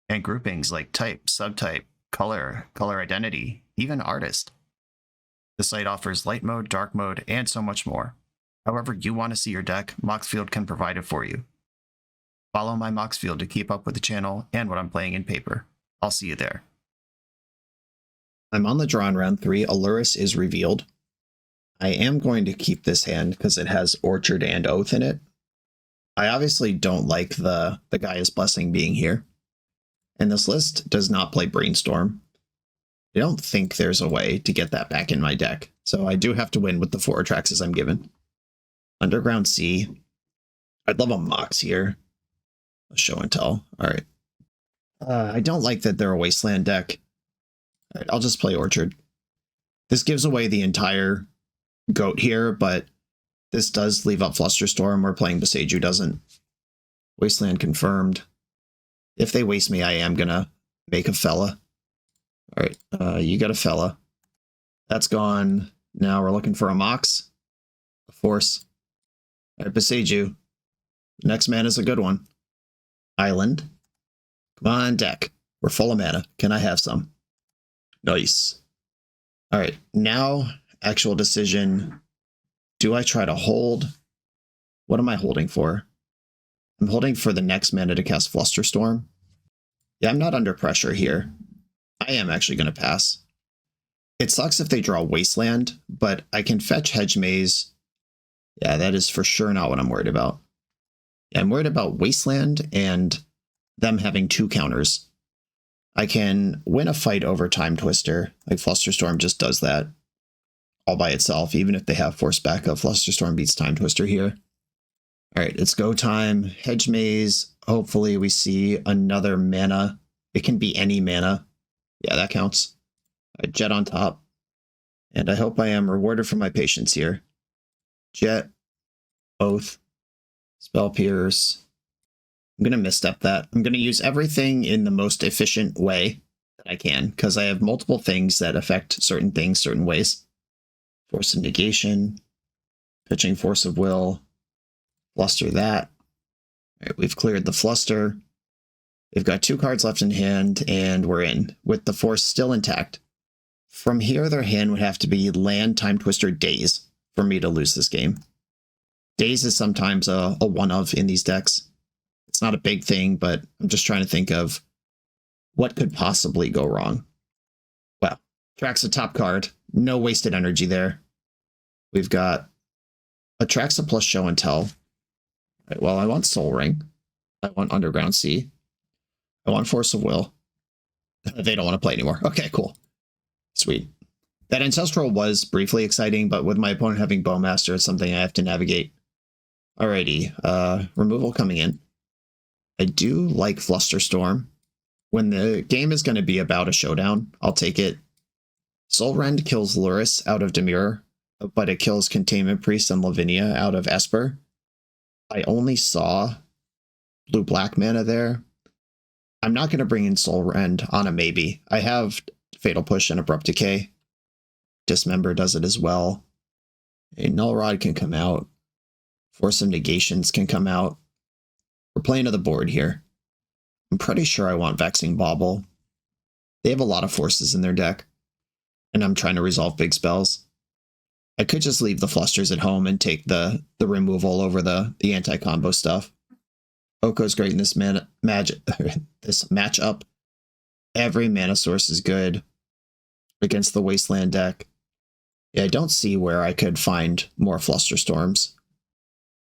and groupings like type, subtype, color, color identity, even artist. The site offers light mode, dark mode, and so much more. However you want to see your deck, Moxfield can provide it for you. Follow my Moxfield to keep up with the channel and what I'm playing in paper. I'll see you there. I'm on the draw in round 3. Aluris is revealed. I am going to keep this hand because it has Orchard and Oath in it. I obviously don't like the Gaia's Blessing being here. And this list does not play Brainstorm. I don't think there's a way to get that back in my deck. So I do have to win with the 4 Atraxas I'm given. Underground Sea. I'd love a Mox here. A Show and Tell. All right. I don't like that they're a Wasteland deck. All right, I'll just play Orchard. This gives away the entire goat here, but this does leave up Flusterstorm. We're playing Boseiju doesn't. Wasteland confirmed. If they waste me, I am going to make a fella. All right, you got a fella. That's gone. Now we're looking for a Mox. A Force. All right, Boseiju. Next man is a good one. Island. Come on, deck. We're full of mana. Can I have some? Nice. All right, now actual decision. Do I try to hold? What am I holding for? I'm holding for the next mana to cast Flusterstorm. Yeah, I'm not under pressure here. I am actually going to pass. It sucks if they draw Wasteland, but I can fetch Hedge Maze. Yeah, that is for sure not what I'm worried about. Yeah, I'm worried about Wasteland and them having 2 counters. I can win a fight over Time Twister. Like Flusterstorm just does that all by itself, even if they have force backup. Flusterstorm beats Time Twister here. All right, it's go time. Hedge Maze. Hopefully we see another mana. It can be any mana. Yeah, that counts. All right, Jet on top. And I hope I am rewarded for my patience here. Jet, Oath, Spell Pierce. I'm going to misstep that. I'm going to use everything in the most efficient way that I can, because I have multiple things that affect certain things certain ways. Force of Negation, pitching Force of Will, Fluster that. All right, we've cleared the Fluster. We've got 2 cards left in hand, and we're in, with the Force still intact. From here, their hand would have to be Land, Time Twister, Daze for me to lose this game. Daze is sometimes a one-of in these decks. It's not a big thing, but I'm just trying to think of what could possibly go wrong. Well, Atraxa top card. No wasted energy there. We've got Atraxa plus Show and Tell. Right, well, I want Soul Ring. I want Underground Sea. I want Force of Will. They don't want to play anymore. Okay, cool. Sweet. That Ancestral was briefly exciting, but with my opponent having Bowmaster, it's something I have to navigate. Alrighty, removal coming in. I do like Flusterstorm. When the game is going to be about a showdown, I'll take it. Soul Rend kills Luris out of Demure, but it kills Containment Priest and Lavinia out of Esper. I only saw blue-black mana there. I'm not going to bring in Soul Rend on a maybe. I have Fatal Push and Abrupt Decay. Dismember does it as well. A Null Rod can come out. Force of Negations can come out. We're playing to the board here. I'm pretty sure I want Vexing Bauble. They have a lot of forces in their deck, and I'm trying to resolve big spells. I could just leave the Flusters at home and take the removal over the anti-combo stuff. Oko's great in this this matchup. Every mana source is good against the Wasteland deck. Yeah, I don't see where I could find more Flusterstorms.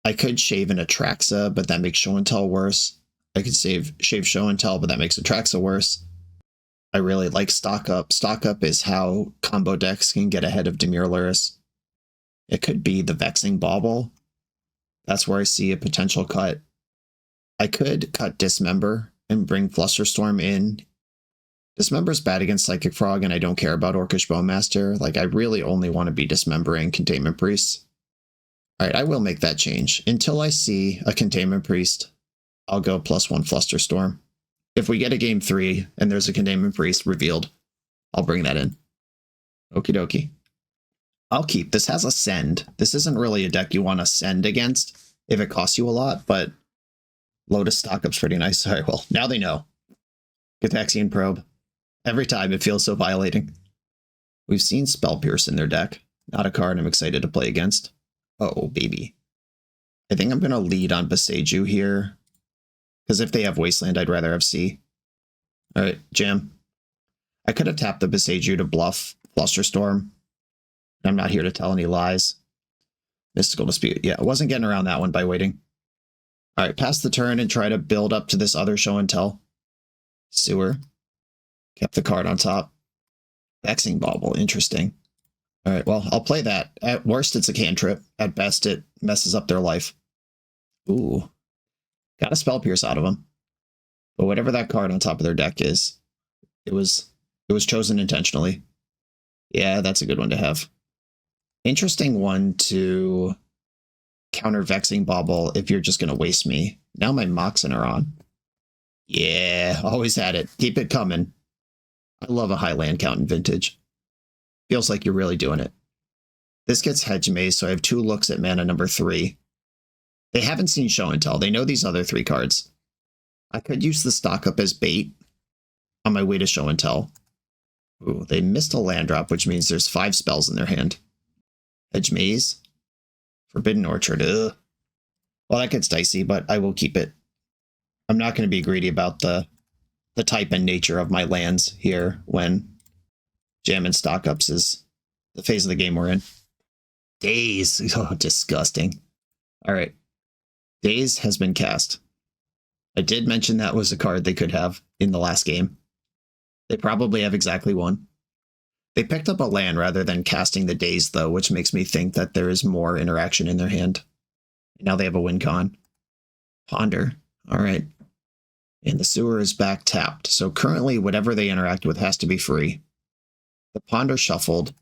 I could shave an Atraxa, but that makes Show and Tell worse. I could shave Show and Tell, but that makes Atraxa worse. I really like Stock Up. Stock Up is how combo decks can get ahead of Demure Luris. It could be the Vexing Bauble. That's where I see a potential cut. I could cut Dismember and bring Flusterstorm in. Dismember's bad against Psychic Frog, and I don't care about Orcish Bowmaster. Like, I really only want to be dismembering Containment Priests. Alright, I will make that change. Until I see a Containment Priest, I'll go +1 Flusterstorm. If we get a game 3 and there's a Containment Priest revealed, I'll bring that in. Okie dokie. I'll keep. This has a send. This isn't really a deck you want to send against if it costs you a lot, but Lotus Stockup's pretty nice. Alright, well, now they know. Gataxian Probe. Every time it feels so violating. We've seen Spell Pierce in their deck. Not a card I'm excited to play against. Oh, baby. I think I'm going to lead on Boseiju here. Because if they have Wasteland, I'd rather have Sea. Alright, jam. I could have tapped the Boseiju to bluff Flusterstorm. I'm not here to tell any lies. Mystical Dispute. Yeah, I wasn't getting around that one by waiting. Alright, pass the turn and try to build up to this other Show and Tell. Sewer. Kept the card on top. Vexing Bauble. Interesting. Alright, well, I'll play that. At worst, it's a cantrip. At best, it messes up their life. Ooh. Got a Spell Pierce out of them. But whatever that card on top of their deck is, it was chosen intentionally. Yeah, that's a good one to have. Interesting one to counter Vexing Bauble if you're just going to waste me. Now my Moxen are on. Yeah, always had it. Keep it coming. I love a high land count in Vintage. Feels like you're really doing it. This gets Hedge Maze, so I have 2 looks at mana number 3. They haven't seen Show and Tell. They know these other 3 cards. I could use the Stock Up as bait on my way to Show and Tell. Ooh, they missed a land drop, which means there's 5 spells in their hand. Hedge Maze. Forbidden Orchard. Ugh. Well, that gets dicey, but I will keep it. I'm not going to be greedy about the type and nature of my lands here when jamming Stock Ups is the phase of the game we're in. Daze. Oh, disgusting. All right. Daze has been cast. I did mention that was a card they could have in the last game. They probably have exactly one. They picked up a land rather than casting the Daze, though, which makes me think that there is more interaction in their hand. Now they have a win con. Ponder. All right. And the sewer is back tapped. So currently, whatever they interact with has to be free. The Ponder shuffled,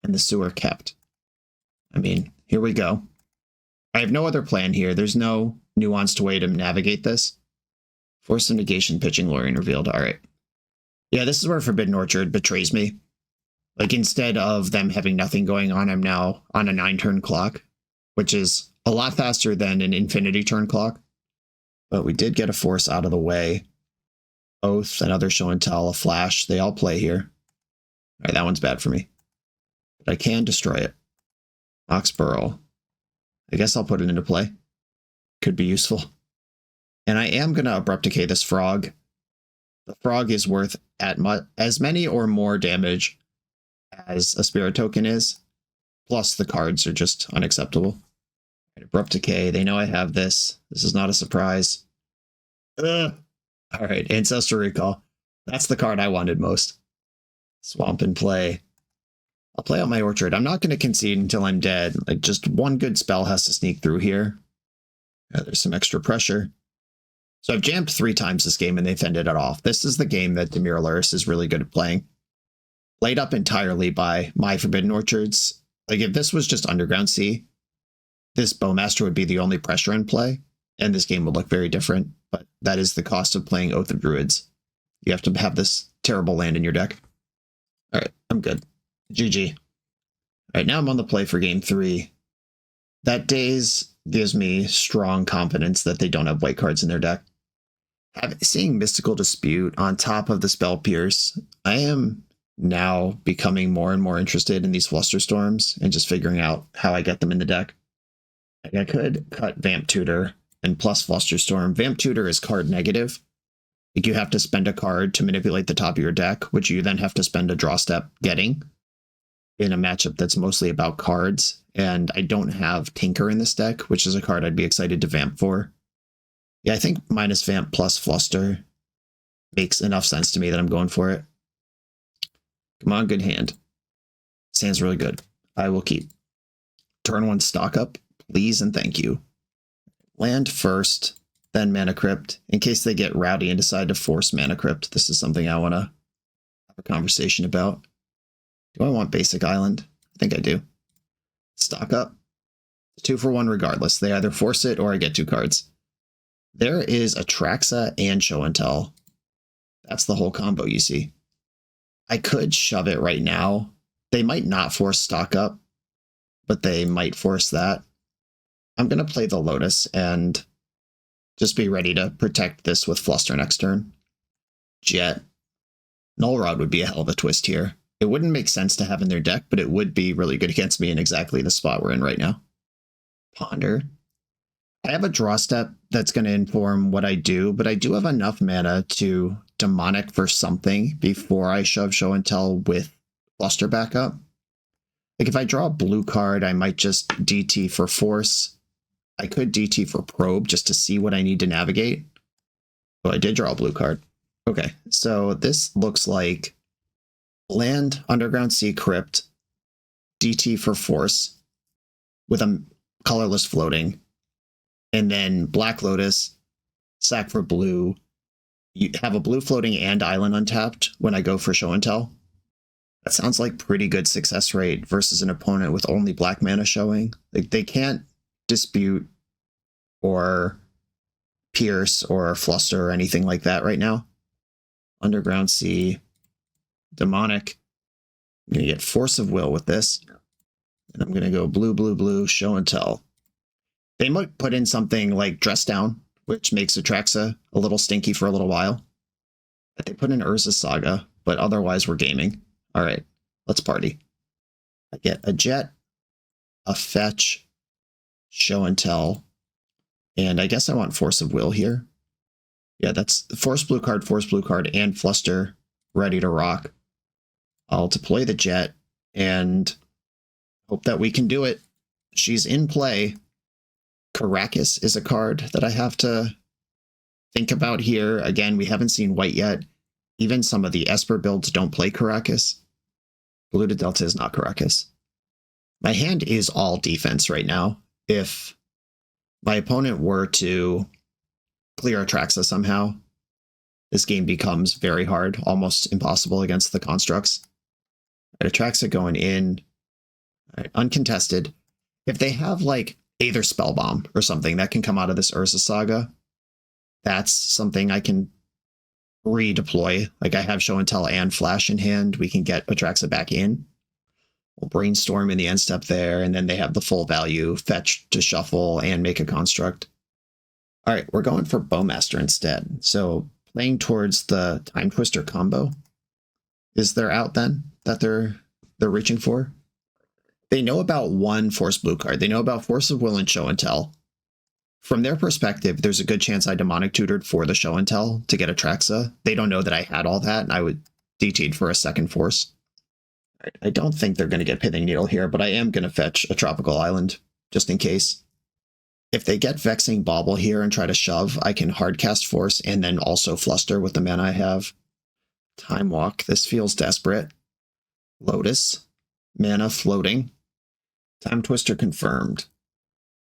and the sewer kept. I mean, here we go. I have no other plan here. There's no nuanced way to navigate this. Force of negation, pitching, luring revealed. All right. Yeah, this is where Forbidden Orchard betrays me. Like, instead of them having nothing going on, I'm now on a 9-turn clock, which is a lot faster than an infinity turn clock. But we did get a force out of the way. Oath, another show and tell, a flash. They all play here. All right, that one's bad for me. But I can destroy it. Oxburrow. I guess I'll put it into play. Could be useful. And I am going to abrupt decay this frog. The frog is worth as many or more damage as a spirit token is. Plus the cards are just unacceptable. Abrupt decay. They know I have this. This is not a surprise. Ugh. All right, Ancestral Recall. That's the card I wanted most. Swamp in play. I'll play out my Orchard. I'm not going to concede until I'm dead. Like, just one good spell has to sneak through here. Yeah, there's some extra pressure. So I've jammed 3 times this game and they fended it off. This is the game that Demir Luris is really good at playing. Laid up entirely by my Forbidden Orchards. Like, if this was just Underground Sea, this Bowmaster would be the only pressure in play, and this game would look very different. But that is the cost of playing Oath of Druids. You have to have this terrible land in your deck. All right, I'm good. GG. All right, now I'm on the play for game 3. That Daze gives me strong confidence that they don't have white cards in their deck. Seeing Mystical Dispute on top of the Spell Pierce, I am now becoming more and more interested in these Flusterstorms and just figuring out how I get them in the deck. Like, I could cut Vamp Tutor and plus Flusterstorm. Vamp Tutor is card negative. Like, you have to spend a card to manipulate the top of your deck, which you then have to spend a draw step getting in a matchup that's mostly about cards. And I don't have Tinker in this deck, which is a card I'd be excited to Vamp for. Yeah, I think minus Vamp plus Fluster makes enough sense to me that I'm going for it. Come on, good hand. This hand's really good. I will keep. Turn 1 stock up, please and thank you. Land first, then Mana Crypt. In case they get rowdy and decide to force Mana Crypt, this is something I want to have a conversation about. Do I want Basic Island? I think I do. Stock up. 2 for 1 regardless. They either force it or I get 2 cards. There is Atraxa and Show and Tell. That's the whole combo, you see. I could shove it right now. They might not force stock up, but they might force that. I'm going to play the Lotus and just be ready to protect this with Fluster next turn. Jet. Null Rod would be a hell of a twist here. It wouldn't make sense to have in their deck, but it would be really good against me in exactly the spot we're in right now. Ponder. I have a draw step that's going to inform what I do, but I do have enough mana to Demonic for something before I shove Show and Tell with Fluster back up. Like, if I draw a blue card, I might just DT for Force. I could DT for Probe just to see what I need to navigate. Oh, I did draw a blue card. Okay, so this looks like land, Underground Sea, Crypt, DT for Force with a colorless floating, and then Black Lotus, sack for blue. You have a blue floating and island untapped when I go for Show and Tell. That sounds like pretty good success rate versus an opponent with only black mana showing. Like, they can't dispute or pierce or fluster or anything like that right now. Underground Sea, Demonic. I'm going to get Force of Will with this. And I'm going to go blue, blue, blue, Show and Tell. They might put in something like Dress Down, which makes Atraxa a little stinky for a little while. But they put in Urza Saga, but otherwise we're gaming. All right, let's party. I get a Jet, a Fetch, Show and Tell, and I guess I want Force of Will here. Yeah, that's Force blue card, and Fluster ready to rock. I'll deploy the Jet and hope that we can do it. She's in play. Caracas is a card that I have to think about here. Again, we haven't seen white yet. Even some of the Esper builds don't play Caracas. Blue to Delta is not Caracas. My hand is all defense right now. If my opponent were to clear Atraxa somehow, this game becomes very hard, almost impossible against the constructs. Atraxa going in, uncontested. If they have like Aether Spellbomb or something that can come out of this Urza Saga, that's something I can redeploy. Like I have Show and Tell and Flash in hand. We can get Atraxa back in. We'll Brainstorm in the end step there, and then they have the full value, fetch to shuffle and make a construct. All right, we're going for Bowmaster instead. So playing towards the Time Twister combo. Is there out then that they're reaching for? They know about one Force Blue card. They know about Force of Will and Show and Tell. From their perspective, there's a good chance I Demonic Tutored for the Show and Tell to get Atraxa. They don't know that I had all that, and I would DT'd for a second Force. I don't think they're going to get Pithing Needle here, but I am going to fetch a Tropical Island, just in case. If they get Vexing Bauble here and try to shove, I can Hardcast Force and then also Fluster with the mana I have. Time Walk, this feels desperate. Lotus, mana floating. Time Twister confirmed.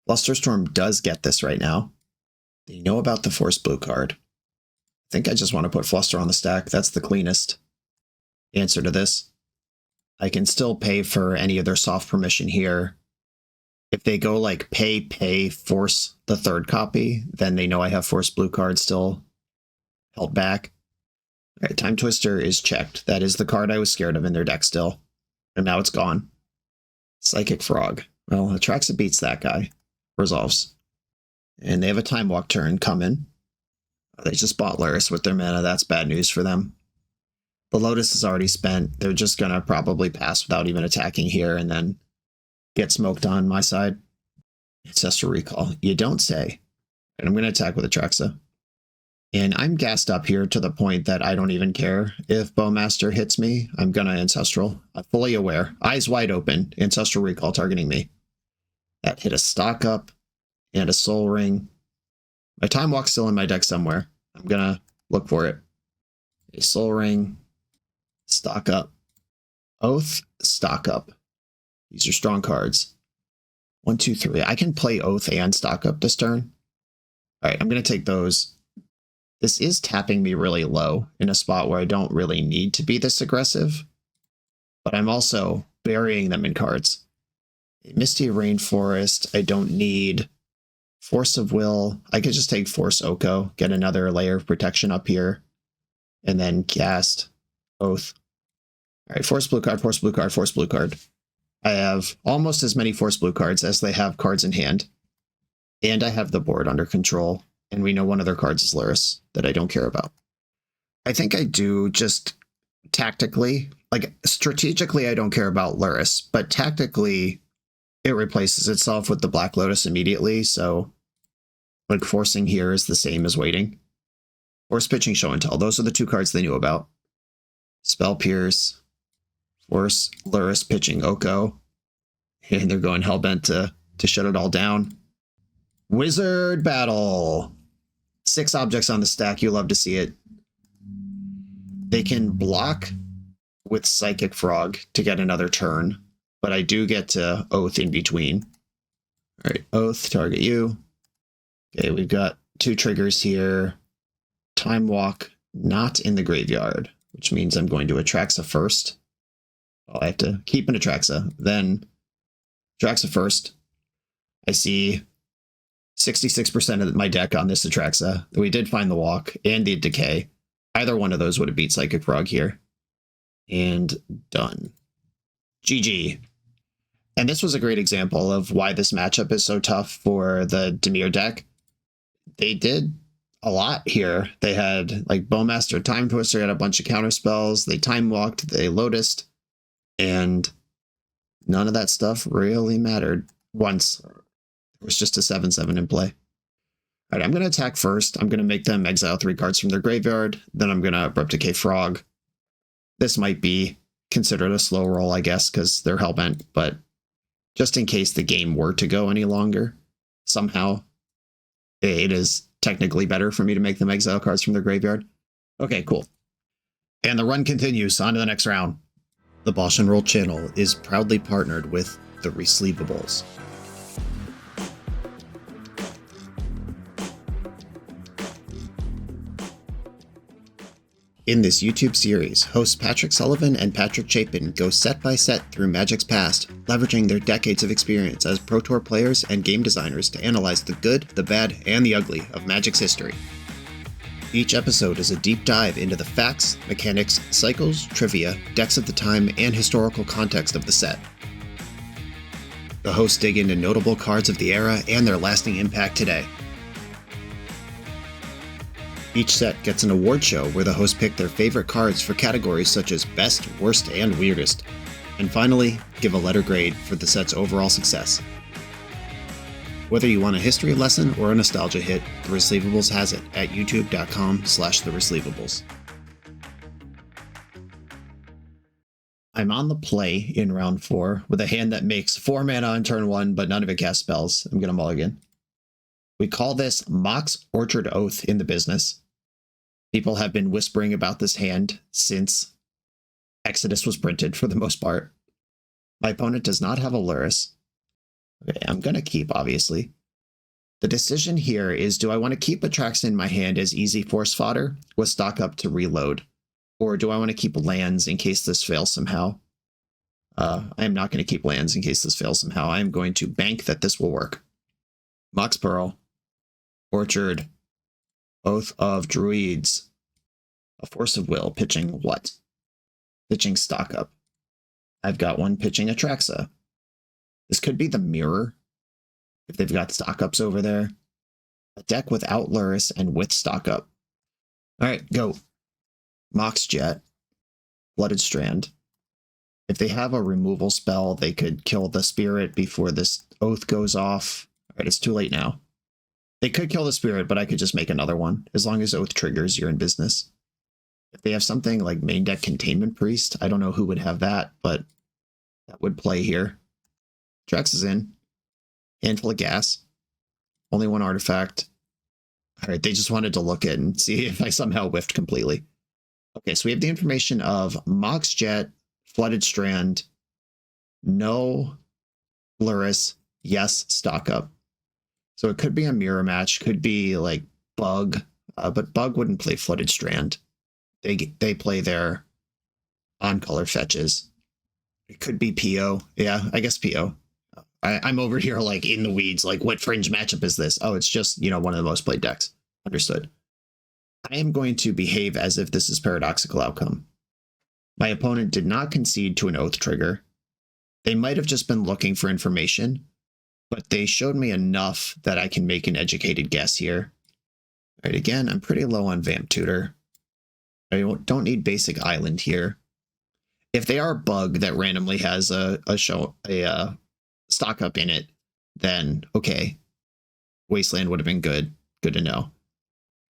Flusterstorm does get this right now. They know about the Force Blue card. I think I just want to put Fluster on the stack. That's the cleanest answer to this. I can still pay for any of their soft permission here. If they go like pay, force the third copy, then they know I have Force Blue card still held back. All right, Time Twister is checked. That is the card I was scared of in their deck still. And now it's gone. Psychic Frog. Well, Atraxa beats that guy. Resolves. And they have a Time Walk turn coming. They just bought Luris with their mana. That's bad news for them. The Lotus is already spent. They're just going to probably pass without even attacking here and then get smoked on my side. Ancestral Recall. You don't say. And I'm going to attack with Atraxa. And I'm gassed up here to the point that I don't even care if Bowmaster hits me. I'm going to Ancestral. I'm fully aware. Eyes wide open. Ancestral Recall targeting me. That hit a Stock Up and a Soul Ring. My Time Walk's still in my deck somewhere. I'm going to look for it. A Soul Ring. Stock Up. Oath. Stock Up. These are strong cards. 1, 2, 3. I can play Oath and Stock Up this turn. All right, I'm going to take those. This is tapping me really low in a spot where I don't really need to be this aggressive, but I'm also burying them in cards. Misty Rainforest, I don't need. Force of Will, I could just take Force Oko, get another layer of protection up here, and then cast Oath. All right, Force Blue card, Force Blue card, Force Blue card. I have almost as many Force Blue cards as they have cards in hand, and I have the board under control. And we know one of their cards is Luris that I don't care about. I think I do just tactically, like strategically, I don't care about Luris, but tactically, it replaces itself with the Black Lotus immediately. So, like forcing here is the same as waiting. Force Pitching Show and Tell. Those are the two cards they knew about. Spell Pierce, Force Luris pitching Oko, and they're going hellbent to shut it all down. Wizard Battle. 6 objects on the stack. You love to see it. They can block with Psychic Frog to get another turn, but I do get to Oath in between. All right, Oath, target you. Okay, we've got 2 triggers here. Time Walk, not in the graveyard, which means I'm going to Atraxa first. Oh, I have to keep an Atraxa. Then Atraxa first. I see 66% of my deck on this Atraxa. We did find the Walk and the Decay. Either one of those would have beat Psychic Frog here. And done. GG. And this was a great example of why this matchup is so tough for the Dimir deck. They did a lot here. They had like Bowmaster, Time Twister, had a bunch of counter spells. They Time Walked, they Lotused, and none of that stuff really mattered once. It was just a 7/7 in play. All right, I'm going to attack first. I'm going to make them exile 3 cards from their graveyard. Then I'm going to Abrupt Decay Frog. This might be considered a slow roll, I guess, because they're hellbent. But just in case the game were to go any longer, somehow it is technically better for me to make them exile cards from their graveyard. Okay, cool. And the run continues. On to the next round. The BoshNRoll channel is proudly partnered with the Resleevables. In this YouTube series, hosts Patrick Sullivan and Patrick Chapin go set by set through Magic's past, leveraging their decades of experience as Pro Tour players and game designers to analyze the good, the bad, and the ugly of Magic's history. Each episode is a deep dive into the facts, mechanics, cycles, trivia, decks of the time, and historical context of the set. The hosts dig into notable cards of the era and their lasting impact today. Each set gets an award show where the hosts pick their favorite cards for categories such as Best, Worst, and Weirdest. And finally, give a letter grade for the set's overall success. Whether you want a history lesson or a nostalgia hit, The Receivables has it at youtube.com/TheReceivables. I'm on the play in round 4 with a hand that makes 4 mana on turn 1, but none of it casts spells. I'm gonna mulligan. We call this Mox Orchard Oath in the business. People have been whispering about this hand since Exodus was printed, for the most part. My opponent does not have a Luris. Okay, I'm going to keep, obviously. The decision here is, do I want to keep Atraxa in my hand as easy force fodder with stock up to reload? Or do I want to keep lands in case this fails somehow? I am not going to keep lands in case this fails somehow. I am going to bank that this will work. Mox Pearl. Orchard. Oath of Druids. A Force of Will. Pitching what? Pitching stock up. I've got one pitching Atraxa. This could be the mirror, if they've got stock ups over there. A deck without Luris and with stock up. Alright, go. Mox Jet. Flooded Strand. If they have a removal spell, they could kill the spirit before this oath goes off. Alright, it's too late now. They could kill the spirit, but I could just make another one. As long as oath triggers, you're in business. If they have something like main deck Containment Priest, I don't know who would have that, but that would play here. Drex is in. Handful of gas. Only one artifact. Alright, they just wanted to look at and see if I somehow whiffed completely. Okay, so we have the information of Mox Jet, Flooded Strand, no Luris, yes, stock up. So it could be a mirror match, could be like Bug, but Bug wouldn't play Flooded Strand. They play their on-color fetches. It could be PO. Yeah, I guess PO. I'm over here like in the weeds, like what fringe matchup is this? Oh, it's just, one of the most played decks. Understood. I am going to behave as if this is paradoxical outcome. My opponent did not concede to an oath trigger. They might have just been looking for information, but they showed me enough that I can make an educated guess here. All right, again, I'm pretty low on Vamp Tutor. I don't need basic island here. If they are Bug that randomly has a stock up in it, then okay. Wasteland would have been good. Good to know.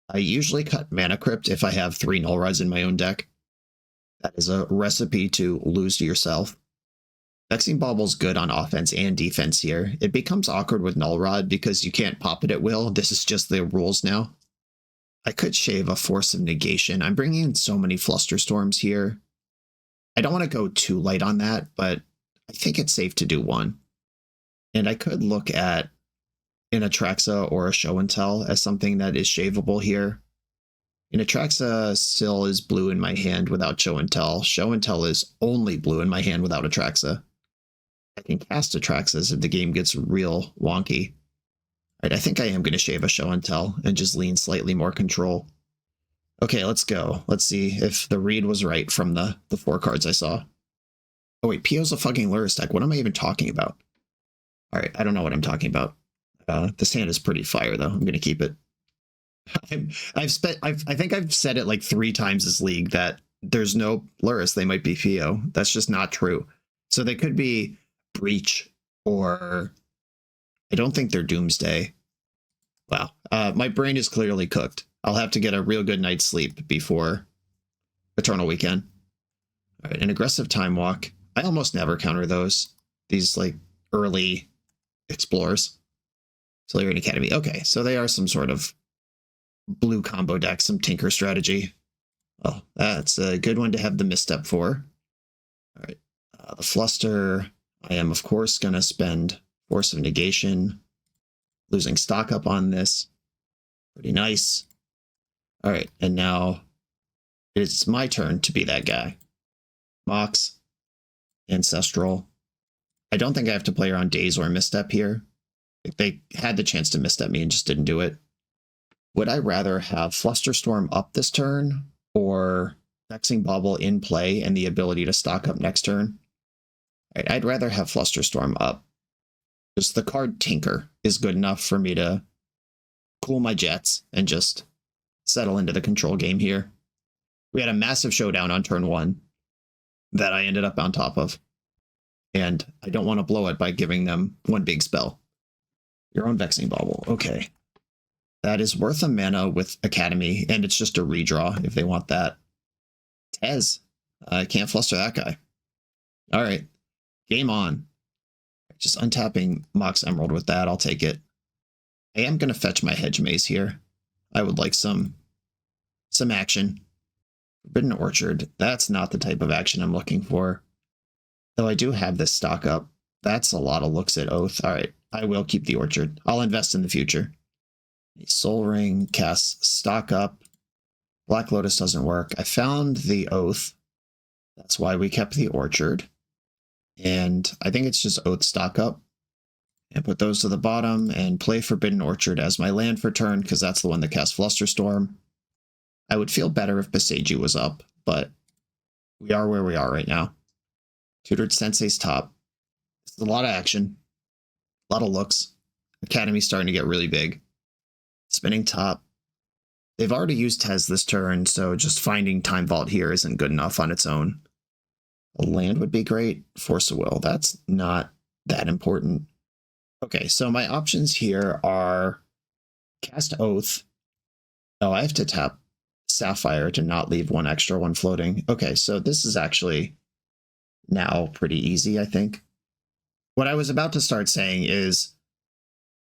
I usually cut Mana Crypt if I have 3 Null Rods in my own deck. That is a recipe to lose to yourself. Vexing Bauble's good on offense and defense here. It becomes awkward with Null Rod because you can't pop it at will. This is just the rules now. I could shave a Force of Negation. I'm bringing in so many Flusterstorms here. I don't want to go too light on that, but I think it's safe to do one. And I could look at an Atraxa or a Show and Tell as something that is shaveable here. An Atraxa still is blue in my hand without Show and Tell. Show and Tell is only blue in my hand without Atraxa. I can cast Atraxas if the game gets real wonky. All right, I think I am going to shave a Show and Tell and just lean slightly more control. Okay, let's go. Let's see if the read was right from the 4 cards I saw. Oh wait, PO's a fucking Luris deck. What am I even talking about? All right, I don't know what I'm talking about. This hand is pretty fire though. I'm going to keep it. I think I've said it like 3 times this league that there's no Luris. They might be PO. That's just not true. So they could be Breach or I don't think they're Doomsday. Wow. My brain is clearly cooked. I'll have to get a real good night's sleep before Eternal Weekend. All right, an aggressive Time Walk. I almost never counter those. These like early explores. Solarian Academy. Okay, so they are some sort of blue combo deck, some Tinker strategy. Oh, that's a good one to have the misstep for. All right, the Fluster. I am, of course, going to spend Force of Negation. Losing stock up on this. Pretty nice. All right, and now It's my turn to be that guy. Mox, Ancestral. I don't think I have to play around Daze or Misstep here. If they had the chance to misstep me and just didn't do it. Would I rather have Flusterstorm up this turn or Vexing Bauble in play and the ability to stock up next turn? Right, I'd rather have Flusterstorm up. Just the card Tinker is good enough for me to cool my jets and just settle into the control game here. We had a massive showdown on turn 1 that I ended up on top of. And I don't want to blow it by giving them one big spell. Your own Vexing Bauble. Okay. That is worth a mana with Academy, and it's just a redraw if they want that. Tez. I can't fluster that guy. All right. Game on. Just untapping Mox Emerald with that. I'll take it. I am going to fetch my Hedge Maze here. I would like some action. Forbidden Orchard. That's not the type of action I'm looking for. Though I do have this stock up. That's a lot of looks at Oath. All right. I will keep the Orchard. I'll invest in the future. Soul Ring, cast stock up. Black Lotus doesn't work. I found the Oath. That's why we kept the Orchard. And I think it's just Oath stock up. And put those to the bottom and play Forbidden Orchard as my land for turn, because that's the one that casts Flusterstorm. I would feel better if Boseiju was up, but we are where we are right now. Tutored Sensei's top. This is a lot of action. A lot of looks. Academy's starting to get really big. Spinning top. They've already used Tez this turn, so just finding Time Vault here isn't good enough on its own. A land would be great. Force of Will. That's not that important. Okay, so my options here are cast Oath. Oh, I have to tap Sapphire to not leave one extra one floating. Okay, so this is actually now pretty easy, I think. What I was about to start saying is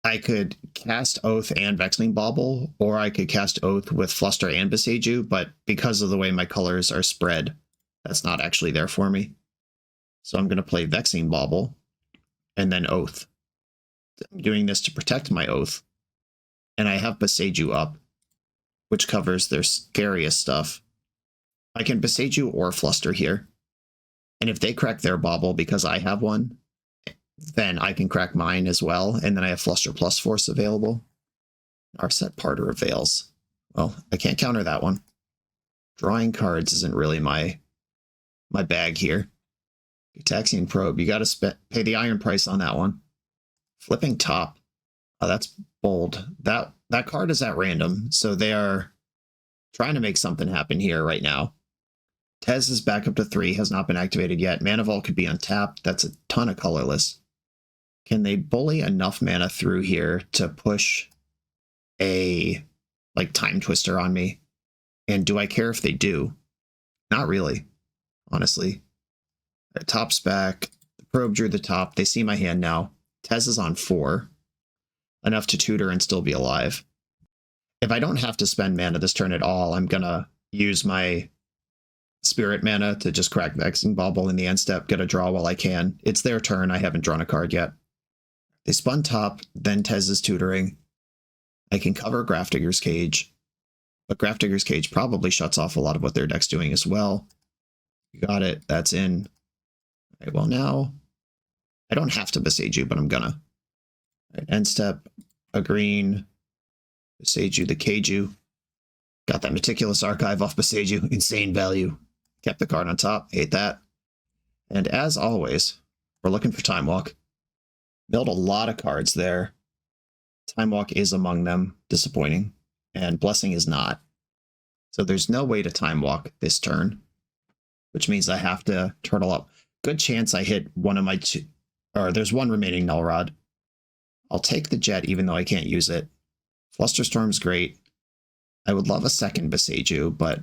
I could cast Oath and Vexing Bauble, or I could cast Oath with Fluster and Boseiju, but because of the way my colors are spread, that's not actually there for me. So I'm going to play Vexing Bauble and then Oath. I'm doing this to protect my Oath. And I have Boseiju up, which covers their scariest stuff. I can Boseiju or Fluster here. And if they crack their Bauble because I have one, then I can crack mine as well, and then I have Fluster plus Force available. Arset Parter of Veils. Well, I can't counter that one. Drawing cards isn't really my bag here. Taxian Probe, you got to pay the iron price on that one. Flipping Top. Oh, that's bold. That card is at random, so they are trying to make something happen here right now. Tez is back up to 3, has not been activated yet. Mana Vault could be untapped. That's a ton of colorless. Can they bully enough mana through here to push a Time Twister on me? And do I care if they do? Not really, honestly. Top's back. The Probe drew the top. They see my hand now. Tez is on 4. Enough to tutor and still be alive. If I don't have to spend mana this turn at all, I'm going to use my Spirit mana to just crack Vexing Bauble in the end step, get a draw while I can. It's their turn. I haven't drawn a card yet. They spun top, then Tez is tutoring. I can cover Grafdigger's Cage, but Grafdigger's Cage probably shuts off a lot of what their deck's doing as well. You got it. That's in. All right, well, now I don't have to Boseiju, but I'm gonna. Right, end step, a green, Boseiju the Keiju. Got that Meticulous Archive off Boseiju. Insane value. Kept the card on top. Hate that. And as always, we're looking for Time Walk. Milled a lot of cards there. Time Walk is among them. Disappointing. And Blessing is not. So there's no way to Time Walk this turn, which means I have to turtle up. Good chance I hit one of my two, or there's one remaining Null Rod. I'll take the Jet even though I can't use it. Flusterstorm's great. I would love a second Boseiju, but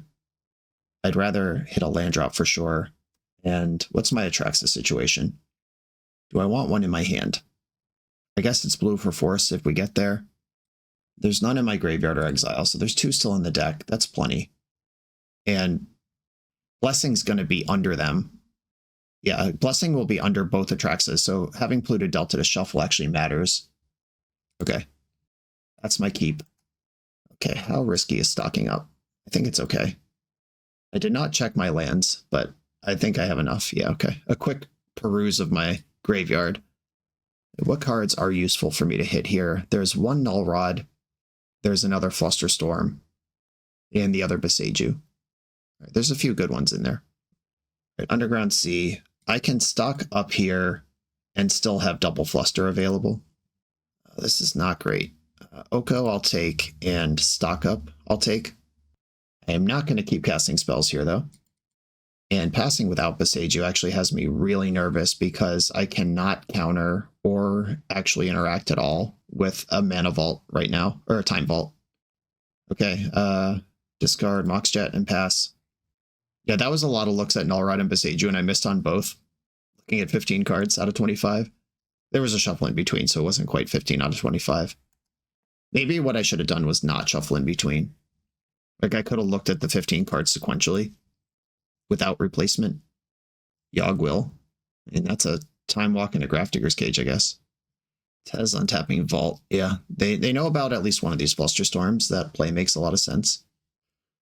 I'd rather hit a land drop for sure. And what's my Atraxa situation? Do I want one in my hand? I guess it's blue for Force if we get there. There's none in my graveyard or exile, so there's 2 still in the deck. That's plenty. And Blessing's going to be under them. Yeah, Blessing will be under both Atraxas, so having Polluted Delta to shuffle actually matters. Okay. That's my keep. Okay, how risky is stocking up? I think it's okay. I did not check my lands, but I think I have enough. Yeah, okay. A quick peruse of my graveyard. What cards are useful for me to hit here? There's one Null Rod. There's another Flusterstorm. And the other Beseiju. Right, there's a few good ones in there. Right, Underground Sea. I can stock up here and still have double Fluster available. This is not great. Oko I'll take, and stock up I'll take. I am not going to keep casting spells here, though. And passing without Beseiju actually has me really nervous because I cannot counter or actually interact at all with a Mana Vault right now, or a Time Vault. Okay, discard Moxjet and pass. Yeah, that was a lot of looks at Nullrod and Beseiju, and I missed on both. Looking at 15 cards out of 25. There was a shuffle in between, so it wasn't quite 15 out of 25. Maybe what I should have done was not shuffle in between. Like, I could have looked at the 15 cards sequentially without replacement. Yogg will. And that's a Time Walk and a Grafdigger's Cage, I guess. Tez untapping Vault. Yeah, they know about at least one of these Flusterstorms. That play makes a lot of sense.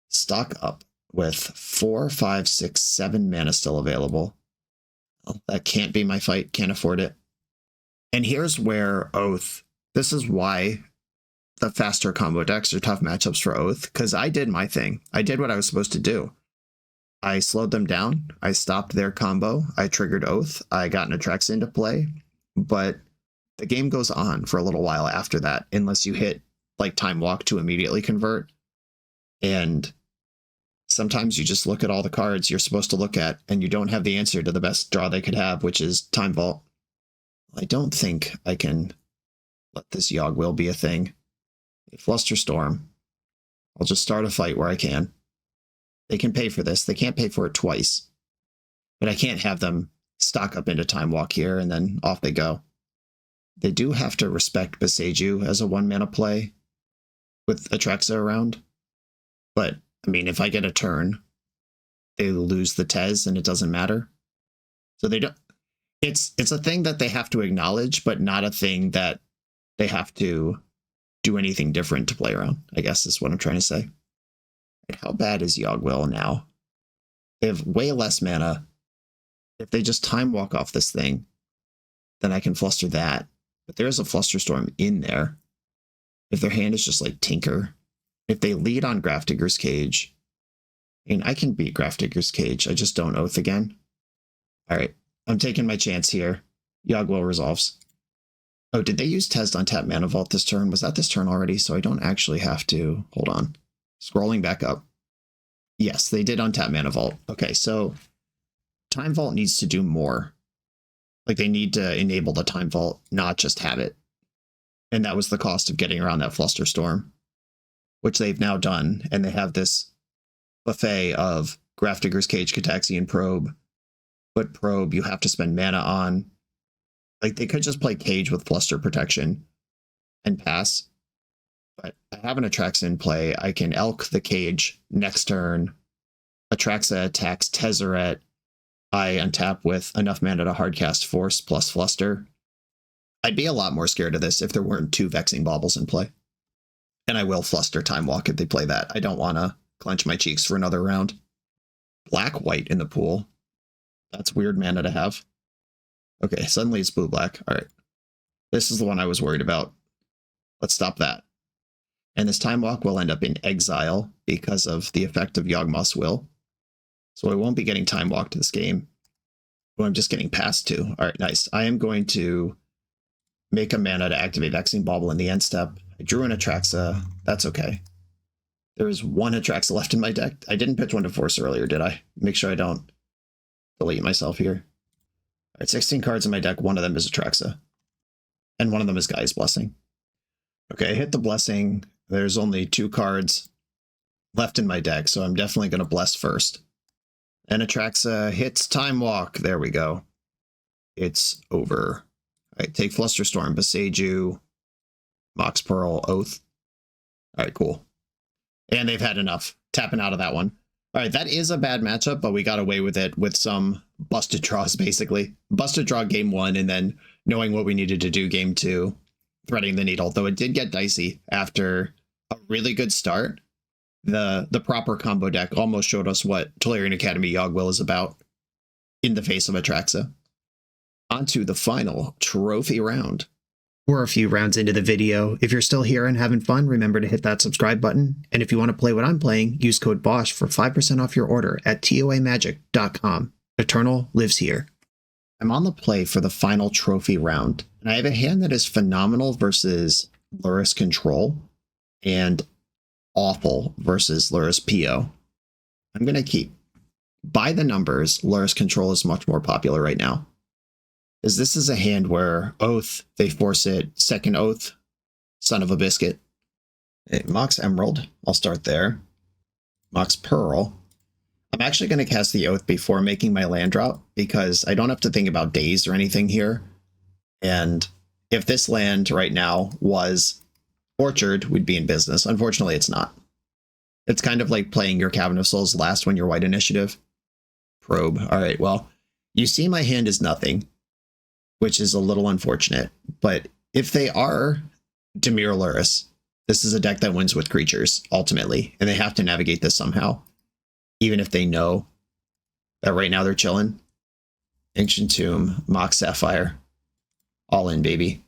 Stock up with 4, 5, 6, 7 mana still available. Well, that can't be my fight. Can't afford it. And here's where Oath. This is why the faster combo decks are tough matchups for Oath, because I did my thing. I did what I was supposed to do. I slowed them down. I stopped their combo. I triggered Oath. I got an Atraxa into play. But the game goes on for a little while after that, unless you hit like Time Walk to immediately convert. And sometimes you just look at all the cards you're supposed to look at, and you don't have the answer to the best draw they could have, which is Time Vault. I don't think I can let this Yogg will be a thing. Flusterstorm. I'll just start a fight where I can. They can pay for this. They can't pay for it twice. But I can't have them stock up into Time Walk here and then off they go. They do have to respect Beseiju as a 1-mana play with Atraxa around. But, I mean, if I get a turn, they lose the Tez and it doesn't matter. So they don't... It's a thing that they have to acknowledge, but not a thing that they have to do anything different to play around, I guess is what I'm trying to say. How bad is Yogg will now? They have way less mana. If they just Time Walk off this thing, then I can fluster that. But there is a Flusterstorm in there. If their hand is just like Tinker. If they lead on Grafdigger's Cage, I mean, I can beat Grafdigger's Cage. I just don't Oath again. All right, I'm taking my chance here. Yogg will resolves. Oh, did they use Tez on tap Mana Vault this turn? Was that this turn already? So I don't actually have to... Hold on. Scrolling back up. Yes, they did untap Mana Vault. Okay, so Time Vault needs to do more. Like, they need to enable the Time Vault, not just have it. And that was the cost of getting around that Flusterstorm, which they've now done. And they have this buffet of Grafdigger's Cage, Cataxian Probe. But Probe, you have to spend mana on. Like, they could just play Cage with Fluster Protection and pass. But I have an Atraxa in play. I can Elk the Cage next turn. Atraxa attacks Tezzeret. I untap with enough mana to hardcast Force plus Fluster. I'd be a lot more scared of this if there weren't 2 Vexing Baubles in play. And I will Fluster Time Walk if they play that. I don't want to clench my cheeks for another round. Black-white in the pool. That's weird mana to have. Okay, suddenly it's blue-black. All right. This is the one I was worried about. Let's stop that. And this Time Walk will end up in exile because of the effect of Yawgmoth's Will. So I won't be getting Time Walked this game. Who I'm just getting passed to. All right, nice. I am going to make a mana to activate Vexing Bauble in the end step. I drew an Atraxa. That's okay. There is 1 Atraxa left in my deck. I didn't pitch 1 to Force earlier, did I? Make sure I don't delete myself here. All right, 16 cards in my deck. 1 of them is Atraxa. And 1 of them is Gaia's Blessing. Okay, I hit the Blessing. There's only 2 cards left in my deck, so I'm definitely going to Bless first. And Atraxa hits Time Walk. There we go. It's over. All right, take Flusterstorm, Beseiju, Mox Pearl, Oath. All right, cool. And they've had enough. Tapping out of that one. All right, that is a bad matchup, but we got away with it with some busted draws, basically. Busted draw game 1, and then knowing what we needed to do game 2, threading the needle. Though it did get dicey after a really good start. the proper combo deck almost showed us what Tolarian Academy Yogg-Will is about in the face of Atraxa. On to the final trophy round. We're a few rounds into the video. If you're still here and having fun, remember to hit that subscribe button. And if you want to play what I'm playing, use code BOSH for 5% off your order at toamagic.com. Eternal lives here. I'm on the play for the final trophy round, and I have a hand that is phenomenal versus Lurrus Control and awful versus Lurrus PO. I'm going to keep. By the numbers, Lurrus Control is much more popular right now. As this is a hand where Oath, they force it, second Oath, son of a biscuit. Hey, Mox Emerald, I'll start there. Mox Pearl. I'm actually going to cast the Oath before making my land drop, because I don't have to think about days or anything here. And if this land right now was Orchard, we'd be in business. Unfortunately, it's not. It's kind of like playing your Cavern of Souls last when you're white initiative. Probe. All right, well, you see my hand is nothing, which is a little unfortunate. But if they are Dimir Lurrus, this is a deck that wins with creatures, ultimately, and they have to navigate this somehow, even if they know that right now they're chilling. Ancient Tomb, Mox Sapphire, all in, baby.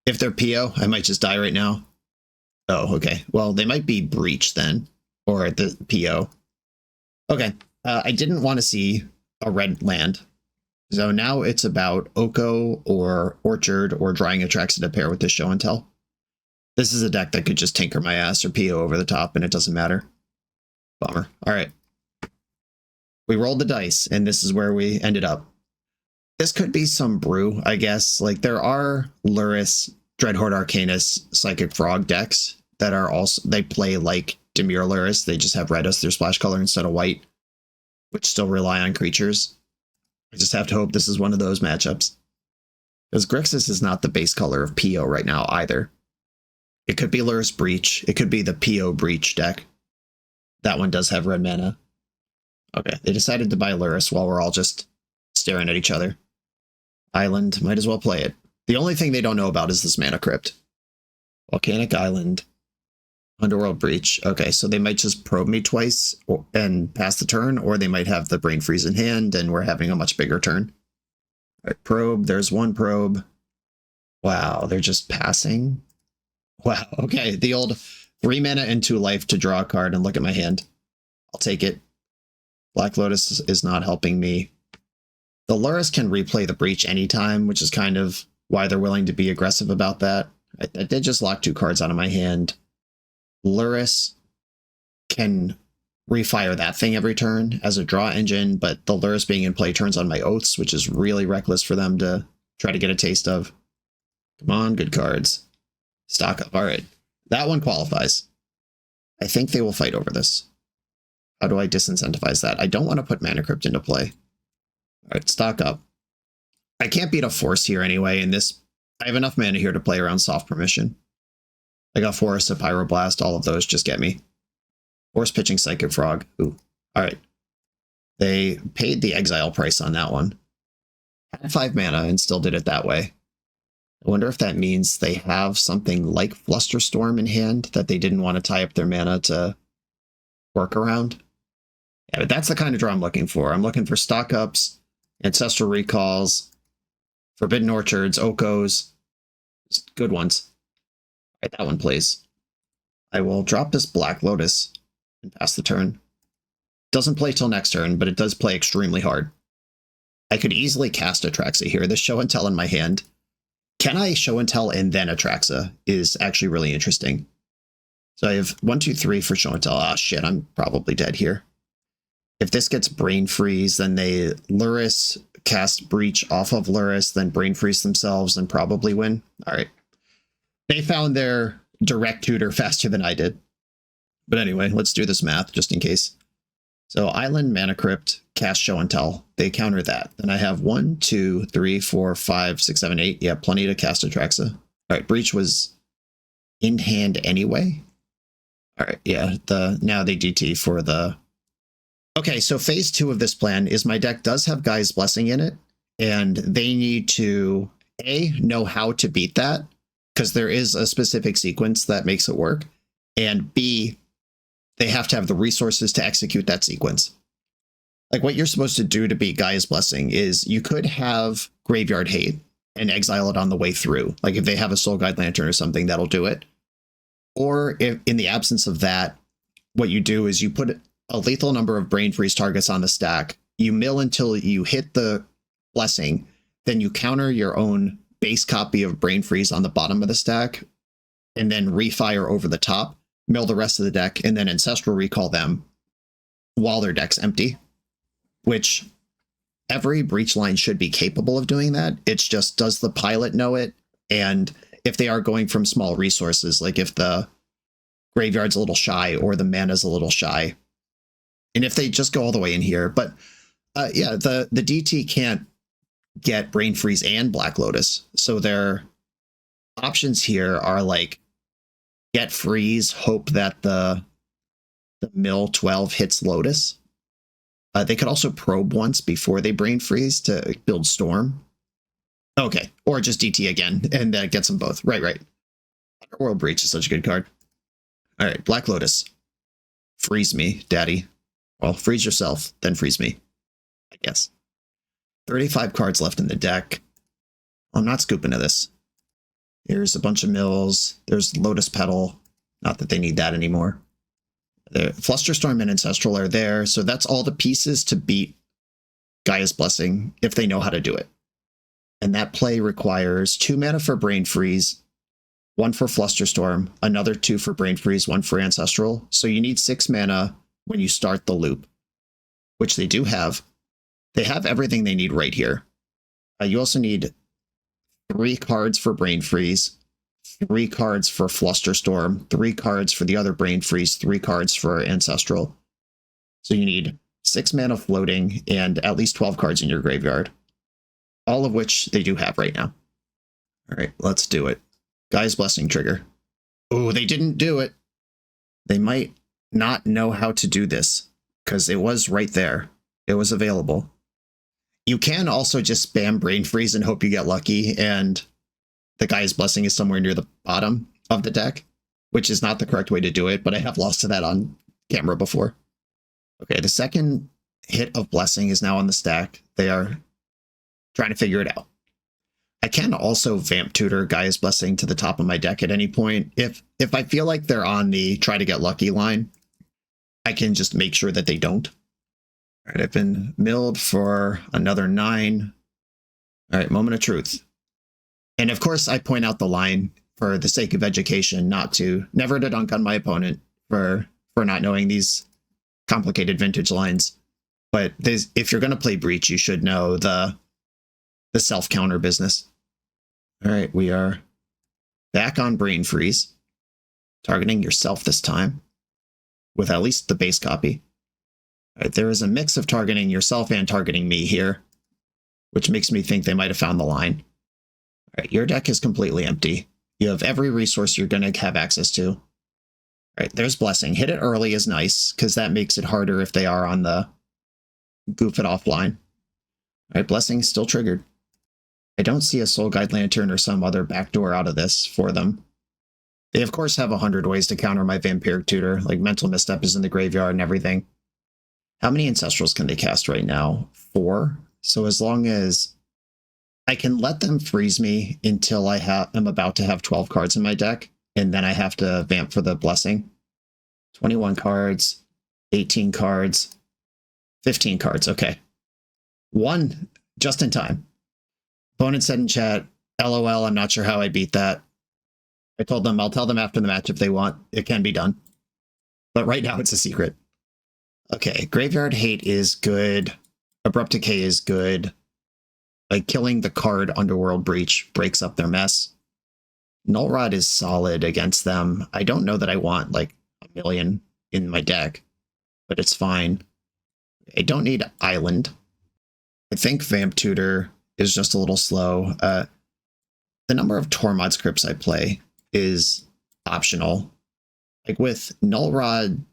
If they're PO, I might just die right now. Oh, okay. Well, they might be Breach then, or the PO. Okay, I didn't want to see a red land. So now it's about Oko or Orchard or drawing Atraxa to pair with this Show and Tell. This is a deck that could just tinker my ass or PO over the top and it doesn't matter. Bummer. All right. We rolled the dice and this is where we ended up. This could be some brew, I guess. Like there are Lurrus, Dreadhorde Arcanus, Psychic Frog decks that are also, they play like Dimir Lurrus. They just have red as their splash color instead of white, which still rely on creatures. I just have to hope this is one of those matchups. Because Grixis is not the base color of PO right now either. It could be Lurrus Breach. It could be the PO Breach deck. That one does have red mana. Okay, they decided to buy Lurrus while we're all just staring at each other. Island, might as well play it. The only thing they don't know about is this Mana Crypt. Volcanic Island. Underworld Breach. Okay, so they might just probe me twice and pass the turn, or they might have the Brain Freeze in hand and we're having a much bigger turn. All right, probe. There's one probe. Wow, they're just passing. Wow, okay. The old 3 mana and 2 life to draw a card and look at my hand. I'll take it. Black Lotus is not helping me. The Lurrus can replay the Breach anytime, which is kind of why they're willing to be aggressive about that. I did just lock 2 cards out of my hand. Lurrus can refire that thing every turn as a draw engine, but the Lurrus being in play turns on my Oaths, which is really reckless for them to try to get a taste of. Come on, good cards. Stock up. All right. That one qualifies. I think they will fight over this. How do I disincentivize that? I don't want to put Mana Crypt into play. All right, stock up. I can't beat a Force here anyway, and this, I have enough mana here to play around Soft Permission. I got Force, a Pyroblast, all of those just get me. Force pitching Psychic Frog. Ooh. All right. They paid the exile price on that one. Had 5 mana and still did it that way. I wonder if that means they have something like Flusterstorm in hand that they didn't want to tie up their mana to work around. Yeah, but that's the kind of draw I'm looking for. I'm looking for stock ups, Ancestral Recalls, Forbidden Orchards, Okos. Just good ones. All right, that one, please. I will drop this Black Lotus and pass the turn. Doesn't play till next turn, but it does play extremely hard. I could easily cast Atraxa here. This Show and Tell in my hand. Can I Show and Tell and then Atraxa is actually really interesting. So I have 1, 2, 3 for Show and Tell. Ah, shit, I'm probably dead here. If this gets Brain Freeze, then they Lurrus cast Breach off of Lurrus, then Brain Freeze themselves and probably win. All right. They found their direct tutor faster than I did. But anyway, let's do this math just in case. So Island, Mana Crypt, cast Show and Tell. They counter that. Then I have 1, 2, 3, 4, 5, 6, 7, 8. Yeah, plenty to cast Atraxa. All right, Breach was in hand anyway. All right, yeah, now they DT for the... Okay, so phase 2 of this plan is my deck does have Guy's Blessing in it, and they need to, A, know how to beat that, because there is a specific sequence that makes it work, and B, they have to have the resources to execute that sequence. Like what you're supposed to do to beat Gaia's Blessing is you could have Graveyard Hate and exile it on the way through. Like if they have a Soul Guide Lantern or something, that'll do it. Or if in the absence of that, what you do is you put a lethal number of Brain Freeze targets on the stack, you mill until you hit the Blessing, then you counter your own base copy of Brain Freeze on the bottom of the stack, and then refire over the top, mill the rest of the deck, and then Ancestral Recall them while their deck's empty. Which every breach line should be capable of doing that. It's just, does the pilot know it? And if they are going from small resources, like if the graveyard's a little shy or the mana's a little shy, and if they just go all the way in here. But yeah, the DT can't get Brain Freeze and Black Lotus. So their options here are like get Freeze, hope that the mill 12 hits Lotus. They could also probe once before they Brain Freeze to build Storm. Okay, or just DT again, and that gets them both. Right. Underworld Breach is such a good card. All right, Black Lotus. Freeze me, daddy. Well, freeze yourself, then freeze me, I guess. 35 cards left in the deck. I'm not scooping to this. Here's a bunch of mills. There's Lotus Petal. Not that they need that anymore. The Flusterstorm and Ancestral are there, so that's all the pieces to beat Gaia's Blessing if they know how to do it. And that play requires 2 mana for Brain Freeze, 1 for Flusterstorm, another 2 for Brain Freeze, 1 for Ancestral. So you need 6 mana when you start the loop, which they do have. They have everything they need right here. You also need 3 cards for Brain Freeze, 3 cards for Flusterstorm, 3 cards for the other Brain Freeze, 3 cards for Ancestral. So you need 6 mana floating and at least 12 cards in your graveyard. All of which they do have right now. All right, let's do it. Gaia's Blessing trigger. Oh, they didn't do it. They might not know how to do this because it was right there. It was available. You can also just spam Brain Freeze and hope you get lucky, and the Gaia's Blessing is somewhere near the bottom of the deck, which is not the correct way to do it, but I have lost to that on camera before. Okay, the second hit of Blessing is now on the stack. They are trying to figure it out. I can also Vamp Tutor Gaia's Blessing to the top of my deck at any point. If I feel like they're on the try to get lucky line, I can just make sure that they don't. All right, I've been milled for another 9. All right, Moment of Truth. And of course, I point out the line for the sake of education, never to dunk on my opponent for not knowing these complicated vintage lines. But if you're going to play Breach, you should know the self-counter business. All right, we are back on Brain Freeze, targeting yourself this time with at least the base copy. All right, there is a mix of targeting yourself and targeting me here, which makes me think they might have found the line. All right, your deck is completely empty. You have every resource you're going to have access to. All right, there's Blessing. Hit it early is nice, because that makes it harder if they are on the goof it off line. All right, Blessing still triggered. I don't see a Soul Guide Lantern or some other backdoor out of this for them. They, of course, have 100 ways to counter my Vampiric Tutor, like Mental Misstep is in the graveyard and everything. How many Ancestrals can they cast right now? 4. So as long as I can let them freeze me until I'm about to have 12 cards in my deck, and then I have to vamp for the Blessing. 21 cards, 18 cards, 15 cards. Okay. 1 just in time. Opponent said in chat, LOL, I'm not sure how I beat that. I told them I'll tell them after the match if they want. It can be done. But right now it's a secret. Okay, Graveyard Hate is good. Abrupt Decay is good. Like killing the card Underworld Breach breaks up their mess. Null Rod is solid against them. I don't know that I want like a million in my deck, but it's fine. I don't need Island. I think Vamp Tutor is just a little slow. The number of Tormod scripts I play is optional. Like with Null Rod,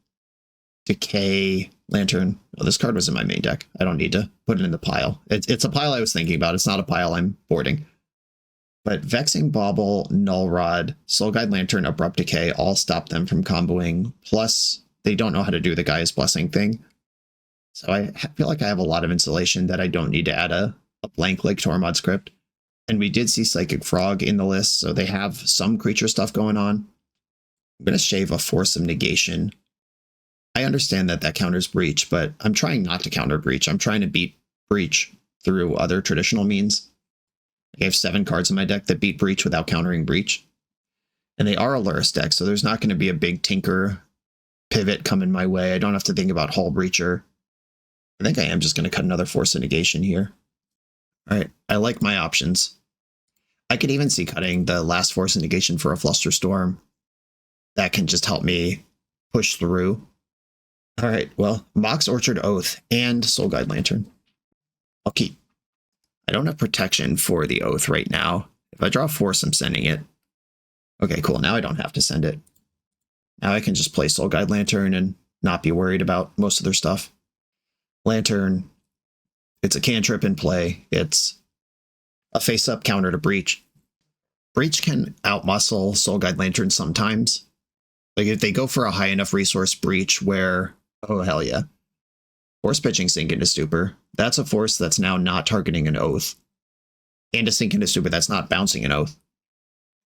Decay, Lantern. Oh, this card was in my main deck. I don't need to put it in the pile. It's a pile I was thinking about. It's not a pile I'm boarding. But Vexing Bauble, Null Rod, Soul Guide Lantern, Abrupt Decay all stop them from comboing. Plus, they don't know how to do the Gaia's Blessing thing. So I feel like I have a lot of insulation that I don't need to add a blank like Tormod script. And we did see Psychic Frog in the list, so they have some creature stuff going on. I'm going to shave a Force of Negation. I understand that that counters Breach, but I'm trying not to counter Breach. I'm trying to beat Breach through other traditional means. I have 7 cards in my deck that beat Breach without countering Breach. And they are a Lurrus deck, so there's not going to be a big Tinker pivot coming my way. I don't have to think about Hull Breacher. I think I am just going to cut another Force of Negation here. All right, I like my options. I could even see cutting the last Force of Negation for a Flusterstorm. That can just help me push through. All right, well, Mox Orchard Oath and Soul Guide Lantern. I'll keep. I don't have protection for the Oath right now. If I draw a Force, I'm sending it. Okay, cool. Now I don't have to send it. Now I can just play Soul Guide Lantern and not be worried about most of their stuff. Lantern, it's a cantrip in play. It's a face-up counter to Breach. Breach can outmuscle Soul Guide Lantern sometimes. Like if they go for a high enough resource Breach where, oh hell yeah. Force pitching Sink into Stupor. That's a force that's now not targeting an Oath. And a Sink into Stupor that's not bouncing an Oath.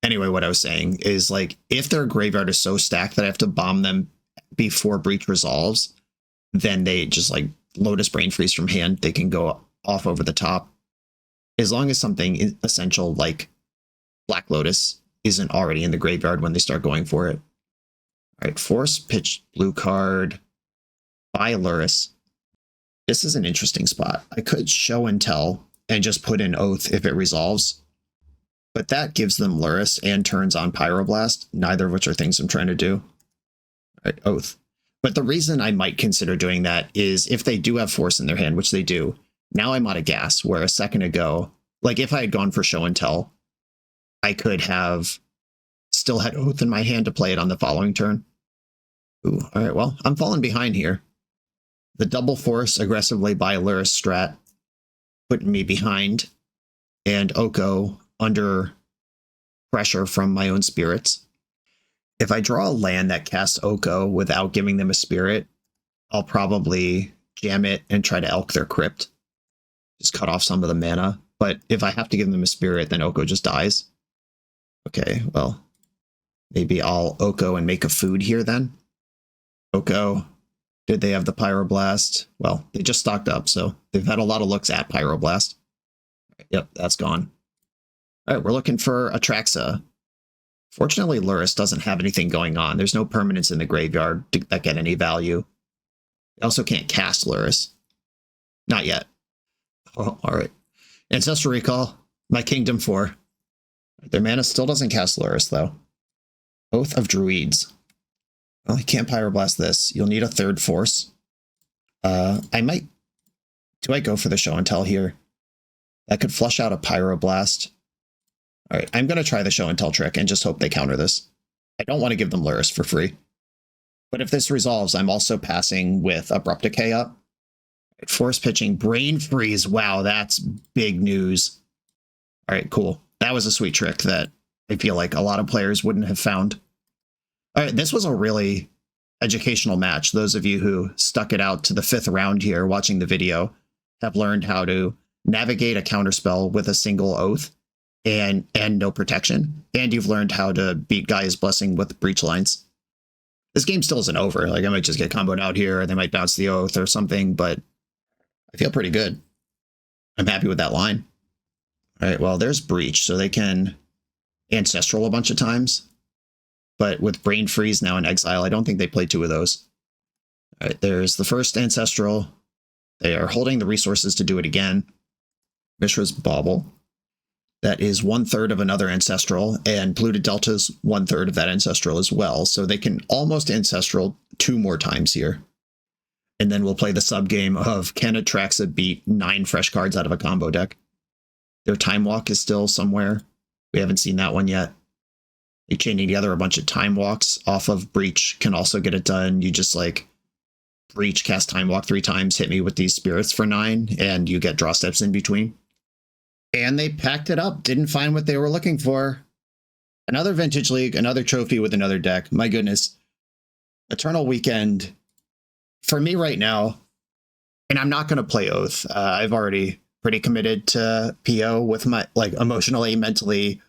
Anyway, what I was saying is like, if their graveyard is so stacked that I have to bomb them before Breach resolves, then they just like Lotus Brain Freeze from hand. They can go off over the top. As long as something essential like Black Lotus isn't already in the graveyard when they start going for it. All right, Force pitch blue card by Lurrus. This is an interesting spot. I could show and tell and just put in Oath if it resolves. But that gives them Lurrus and turns on Pyroblast, neither of which are things I'm trying to do. All right, Oath. But the reason I might consider doing that is if they do have Force in their hand, which they do, now I'm out of gas, where a second ago, like if I had gone for show and tell, I could have still had Oath in my hand to play it on the following turn. Ooh, all right, well, I'm falling behind here. The double Force aggressively by Lurrus strat, putting me behind, and Oko under pressure from my own spirits. If I draw a land that casts Oko without giving them a spirit, I'll probably jam it and try to elk their crypt. Just cut off some of the mana. But if I have to give them a spirit, then Oko just dies. Okay, well, maybe I'll Oko and make a food here then. Oko, did they have the Pyroblast? Well, they just stocked up, so they've had a lot of looks at Pyroblast. Yep, that's gone. All right, we're looking for Atraxa. Fortunately, Lurrus doesn't have anything going on. There's no permanents in the graveyard that get any value. They also can't cast Lurrus. Not yet. Oh, all right. Ancestral Recall, my Kingdom 4. Their mana still doesn't cast Lurrus, though. Oath of Druids. Well, you can't Pyroblast this. You'll need a third Force. I might... Do I go for the show and tell here? That could flush out a Pyroblast. All right, I'm going to try the show and tell trick and just hope they counter this. I don't want to give them Lurrus for free. But if this resolves, I'm also passing with Abrupt Decay up. Force pitching Brain Freeze. Wow, that's big news. All right, cool. That was a sweet trick that I feel like a lot of players wouldn't have found. All right, this was a really educational match. Those of you who stuck it out to the 5th round here watching the video have learned how to navigate a counterspell with a single Oath and no protection. And you've learned how to beat Gaia's Blessing with Breach lines. This game still isn't over. Like I might just get comboed out here, or they might bounce the Oath or something, but I feel pretty good. I'm happy with that line. All right, well, there's Breach, so they can Ancestral a bunch of times. But with Brain Freeze now in exile, I don't think they play 2 of those. All right, there's the first Ancestral. They are holding the resources to do it again. Mishra's Bauble. That is 1/3 of another Ancestral, and Polluted Delta's 1/3 of that Ancestral as well. So they can almost Ancestral 2 more times here. And then we'll play the sub-game of can Atraxa beat 9 fresh cards out of a combo deck. Their Time Walk is still somewhere. We haven't seen that one yet. Like chaining together a bunch of Time Walks off of Breach can also get it done. You just like Breach, cast Time Walk 3 times, hit me with these spirits for 9, and you get draw steps in between. And they packed it up, didn't find what they were looking for. Another Vintage League, another trophy with another deck. My goodness. Eternal Weekend, for me right now, and I'm not going to play Oath. I've already pretty committed to PO with my, like, emotionally, mentally,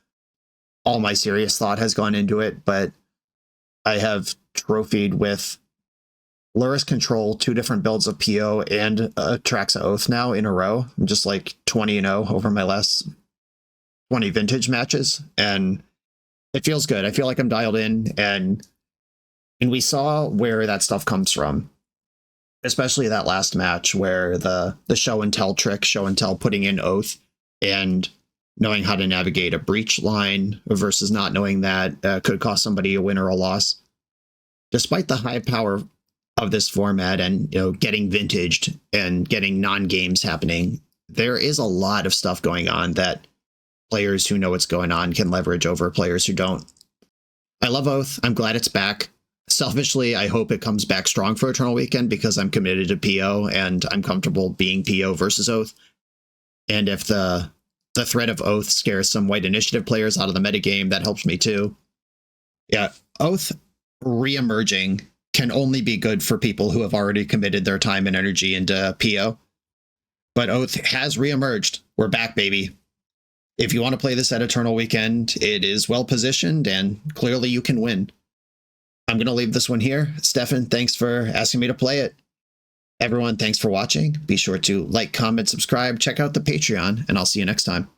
all my serious thought has gone into it, but I have trophied with Lurrus Control, 2 different builds of PO and Atraxa Oath now in a row. I'm just like 20-0 over my last 20 vintage matches, and it feels good. I feel like I'm dialed in, and we saw where that stuff comes from, especially that last match where the show and tell trick, show and tell, putting in Oath and knowing how to navigate a breach line versus not knowing that could cost somebody a win or a loss. Despite the high power of this format and, you know, getting vintaged and getting non-games happening, there is a lot of stuff going on that players who know what's going on can leverage over players who don't. I love Oath. I'm glad it's back. Selfishly, I hope it comes back strong for Eternal Weekend because I'm committed to PO and I'm comfortable being PO versus Oath. And if the threat of Oath scares some white initiative players out of the metagame, that helps me too. Yeah, Oath re-emerging can only be good for people who have already committed their time and energy into PO. But Oath has re-emerged. We're back, baby. If you want to play this at Eternal Weekend, it is well positioned and clearly you can win. I'm going to leave this one here. Stefan, thanks for asking me to play it. Everyone, thanks for watching. Be sure to like, comment, subscribe, check out the Patreon, and I'll see you next time.